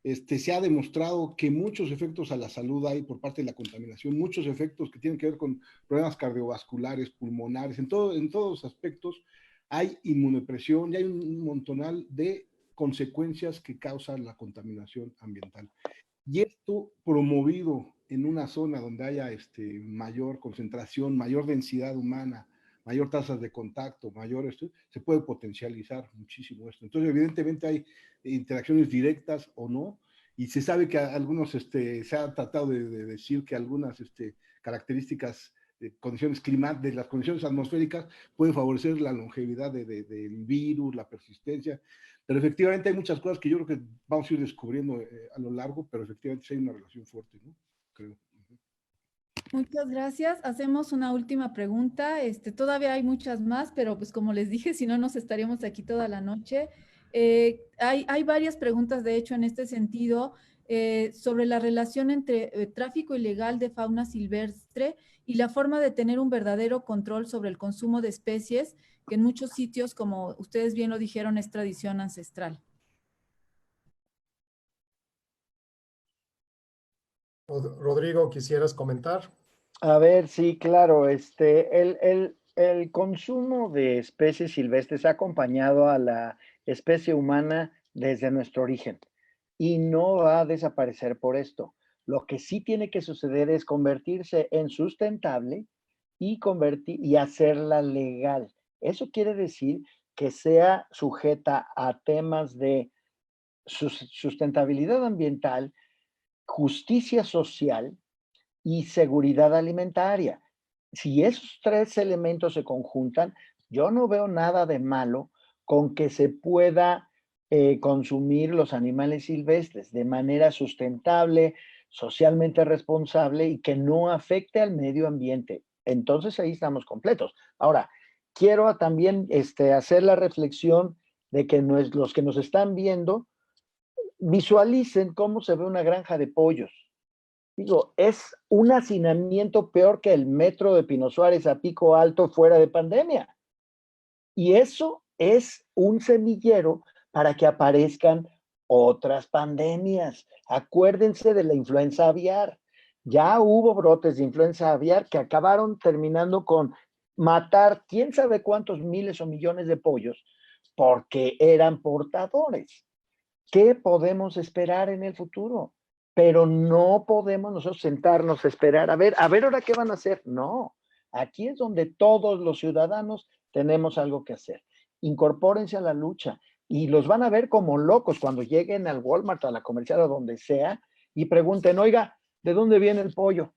se ha demostrado que muchos efectos a la salud hay por parte de la contaminación, muchos efectos que tienen que ver con problemas cardiovasculares, pulmonares, en todos los aspectos hay inmunodepresión y hay un montonal de consecuencias que causan la contaminación ambiental. Y esto promovido en una zona donde haya mayor concentración, mayor densidad humana, mayor tasas de contacto, se puede potencializar muchísimo esto. Entonces, evidentemente hay interacciones directas o no, y se sabe que algunos, se ha tratado de decir que algunas características de condiciones climáticas, de las condiciones atmosféricas, pueden favorecer la longevidad del virus, la persistencia, pero efectivamente hay muchas cosas que yo creo que vamos a ir descubriendo a lo largo, pero efectivamente sí hay una relación fuerte, ¿no? Creo. Muchas gracias. Hacemos una última pregunta. Todavía hay muchas más, pero pues como les dije, si no nos estaríamos aquí toda la noche. Hay varias preguntas, de hecho, en este sentido, sobre la relación entre tráfico ilegal de fauna silvestre y la forma de tener un verdadero control sobre el consumo de especies, que en muchos sitios, como ustedes bien lo dijeron, es tradición ancestral. Rodrigo, ¿quisieras comentar? A ver, sí, claro, el consumo de especies silvestres ha acompañado a la especie humana desde nuestro origen y no va a desaparecer por esto. Lo que sí tiene que suceder es convertirse en sustentable y hacerla legal. Eso quiere decir que sea sujeta a temas de sustentabilidad ambiental, justicia social y seguridad alimentaria. Si esos tres elementos se conjuntan, yo no veo nada de malo con que se pueda consumir los animales silvestres de manera sustentable, socialmente responsable y que no afecte al medio ambiente. Entonces ahí estamos completos. Ahora, quiero también hacer la reflexión de que los que nos están viendo visualicen cómo se ve una granja de pollos. Digo, es un hacinamiento peor que el metro de Pino Suárez a Pico Alto fuera de pandemia. Y eso es un semillero para que aparezcan otras pandemias. Acuérdense de la influenza aviar. Ya hubo brotes de influenza aviar que acabaron terminando con matar quién sabe cuántos miles o millones de pollos porque eran portadores. ¿Qué podemos esperar en el futuro? Pero no podemos nosotros sentarnos a esperar, a ver ahora qué van a hacer. No, aquí es donde todos los ciudadanos tenemos algo que hacer. Incorpórense a la lucha y los van a ver como locos cuando lleguen al Walmart, a la comercial o donde sea y pregunten, oiga, ¿de dónde viene el pollo?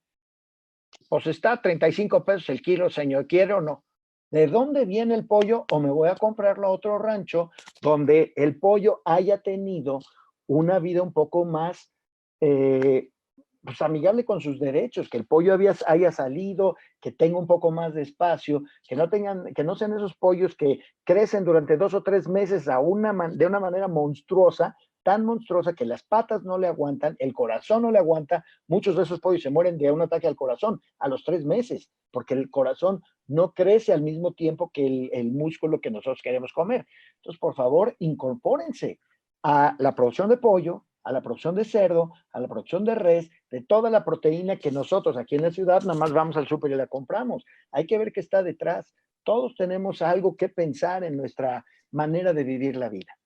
Pues está a 35 pesos el kilo, señor, ¿quiere o no? ¿De dónde viene el pollo? O me voy a comprarlo a otro rancho donde el pollo haya tenido una vida un poco más pues amigable con sus derechos, que el pollo haya salido, que tenga un poco más de espacio, que no sean esos pollos que crecen durante 2 o 3 meses de una manera monstruosa, tan monstruosa que las patas no le aguantan, el corazón no le aguanta. Muchos de esos pollos se mueren de un ataque al corazón a los 3 meses, porque el corazón no crece al mismo tiempo que el músculo que nosotros queremos comer. Entonces, por favor, incorpórense a la producción de pollo, a la producción de cerdo, a la producción de res, de toda la proteína que nosotros aquí en la ciudad nada más vamos al súper y la compramos. Hay que ver qué está detrás. Todos tenemos algo que pensar en nuestra manera de vivir la vida.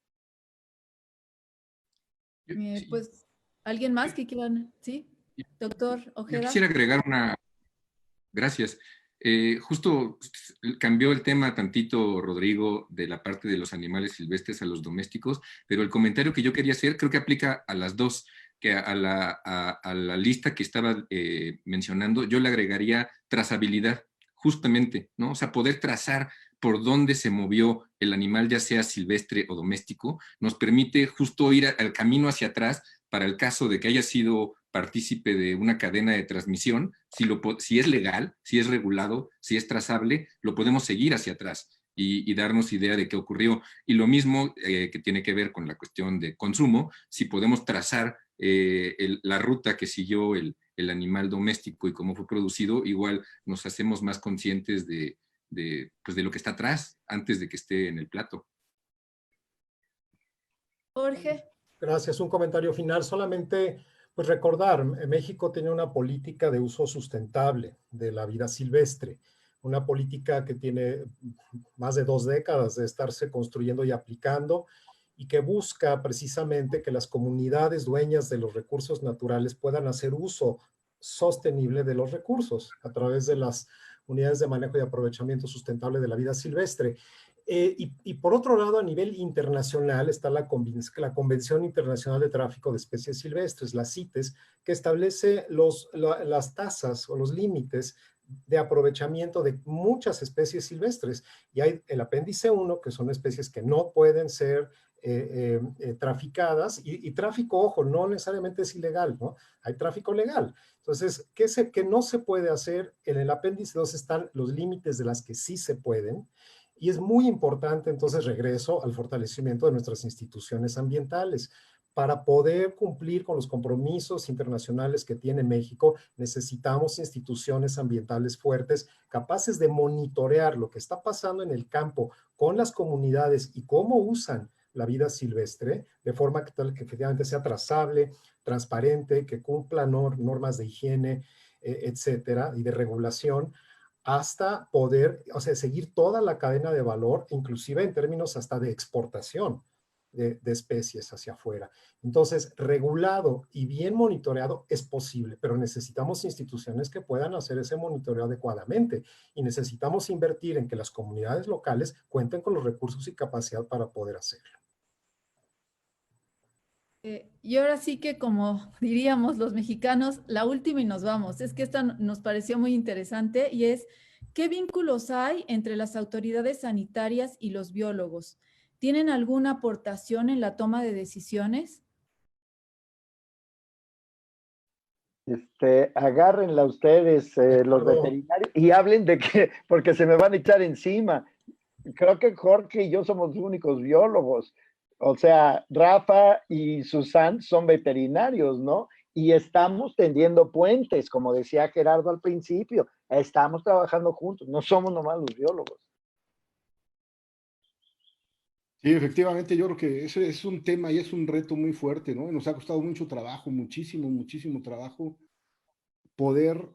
Pues, ¿alguien más que quieran? ¿Sí? Doctor Ojeda. Yo quisiera agregar una... Gracias. Justo cambió el tema tantito, Rodrigo, de la parte de los animales silvestres a los domésticos, pero el comentario que yo quería hacer creo que aplica a las dos, que a la lista que estaba mencionando, yo le agregaría trazabilidad, justamente, ¿no? O sea, poder trazar por dónde se movió el animal, ya sea silvestre o doméstico, nos permite justo ir al camino hacia atrás para el caso de que haya sido partícipe de una cadena de transmisión, si es legal, si es regulado, si es trazable, lo podemos seguir hacia atrás y darnos idea de qué ocurrió. Y lo mismo que tiene que ver con la cuestión de consumo, si podemos trazar la ruta que siguió el animal doméstico y cómo fue producido, igual nos hacemos más conscientes pues de lo que está atrás antes de que esté en el plato. Jorge. Gracias. Un comentario final. Solamente pues recordar, México tiene una política de uso sustentable de la vida silvestre, una política que tiene más de 2 décadas de estarse construyendo y aplicando y que busca precisamente que las comunidades dueñas de los recursos naturales puedan hacer uso sostenible de los recursos a través de las unidades de manejo y aprovechamiento sustentable de la vida silvestre. Y por otro lado, a nivel internacional está la Convención Internacional de Tráfico de Especies Silvestres, la CITES, que establece las tasas o los límites de aprovechamiento de muchas especies silvestres. Y hay el apéndice 1, que son especies que no pueden ser traficadas, y tráfico, ojo, no necesariamente es ilegal, ¿no? Hay tráfico legal. Entonces, ¿qué no se puede hacer? En el apéndice 2 están los límites de las que sí se pueden, y es muy importante, entonces regreso al fortalecimiento de nuestras instituciones ambientales. Para poder cumplir con los compromisos internacionales que tiene México, necesitamos instituciones ambientales fuertes, capaces de monitorear lo que está pasando en el campo con las comunidades y cómo usan la vida silvestre, de forma que efectivamente sea trazable, transparente, que cumpla normas de higiene, etcétera, y de regulación, hasta poder, o sea, seguir toda la cadena de valor, inclusive en términos hasta de exportación de especies hacia afuera. Entonces, regulado y bien monitoreado es posible, pero necesitamos instituciones que puedan hacer ese monitoreo adecuadamente, y necesitamos invertir en que las comunidades locales cuenten con los recursos y capacidad para poder hacerlo. Y ahora sí que, como diríamos los mexicanos, la última y nos vamos. Es que esta nos pareció muy interesante y es, ¿qué vínculos hay entre las autoridades sanitarias y los biólogos? ¿Tienen alguna aportación en la toma de decisiones? Agárrenla ustedes, los veterinarios, y hablen de que, porque se me van a echar encima. Creo que Jorge y yo somos los únicos biólogos. O sea, Rafa y Susan son veterinarios, ¿no? Y estamos tendiendo puentes, como decía Gerardo al principio. Estamos trabajando juntos, no somos nomás los biólogos. Sí, efectivamente, yo creo que ese es un tema y es un reto muy fuerte, ¿no? Nos ha costado mucho trabajo, muchísimo, muchísimo trabajo poder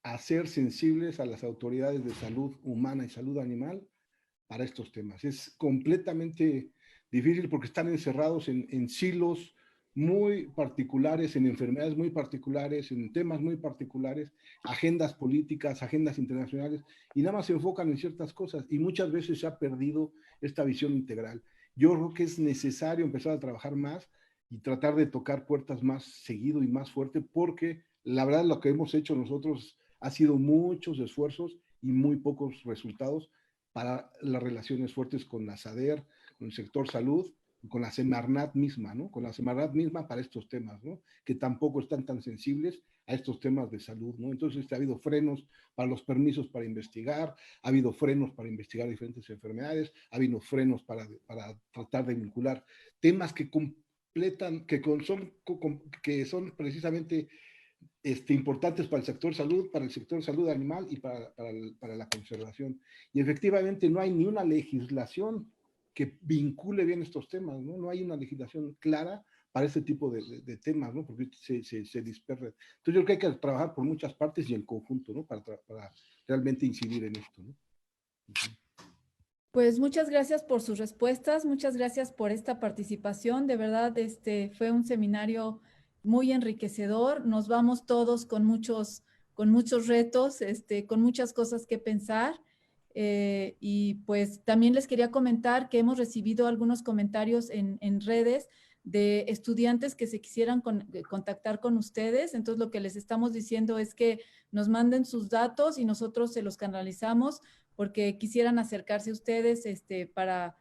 hacer sensibles a las autoridades de salud humana y salud animal para estos temas. Es completamente difícil porque están encerrados en silos muy particulares, en enfermedades muy particulares, en temas muy particulares, agendas políticas, agendas internacionales, y nada más se enfocan en ciertas cosas, y muchas veces se ha perdido esta visión integral. Yo creo que es necesario empezar a trabajar más y tratar de tocar puertas más seguido y más fuerte, porque la verdad lo que hemos hecho nosotros ha sido muchos esfuerzos y muy pocos resultados para las relaciones fuertes con la SADER, con el sector salud, con la Semarnat misma, ¿no? Con la Semarnat misma para estos temas, ¿no? Que tampoco están tan sensibles a estos temas de salud, ¿no? Entonces ha habido frenos para los permisos para investigar, ha habido frenos para investigar diferentes enfermedades, ha habido frenos para tratar de vincular temas que completan, que son precisamente importantes para el sector salud, para el sector salud animal y para la conservación. Y efectivamente no hay ni una legislación que vincule bien estos temas, ¿no? No hay una legislación clara para este tipo de temas, ¿no? Porque se dispersan. Entonces yo creo que hay que trabajar por muchas partes y en conjunto, ¿no? Para realmente incidir en esto, ¿no? Pues muchas gracias por sus respuestas, muchas gracias por esta participación. De verdad, fue un seminario muy enriquecedor. Nos vamos todos con muchos retos, con muchas cosas que pensar. Y pues también les quería comentar que hemos recibido algunos comentarios en redes de estudiantes que se quisieran contactar con ustedes. Entonces, lo que les estamos diciendo es que nos manden sus datos y nosotros se los canalizamos, porque quisieran acercarse a ustedes para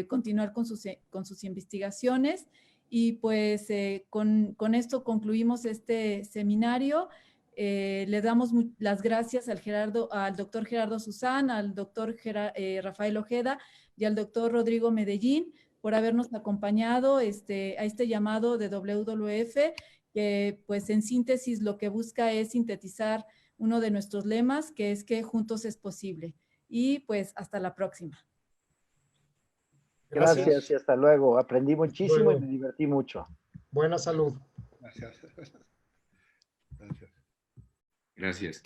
continuar con sus investigaciones. Y pues con esto concluimos este seminario. Le damos las gracias al doctor Gerardo Susán, al doctor Rafael Ojeda y al doctor Rodrigo Medellín por habernos acompañado a este llamado de WWF, que pues en síntesis lo que busca es sintetizar uno de nuestros lemas, que es que juntos es posible. Y pues hasta la próxima. Gracias y hasta luego. Aprendí muchísimo Luego. y me divertí mucho. Buena salud. Gracias. Gracias. Gracias.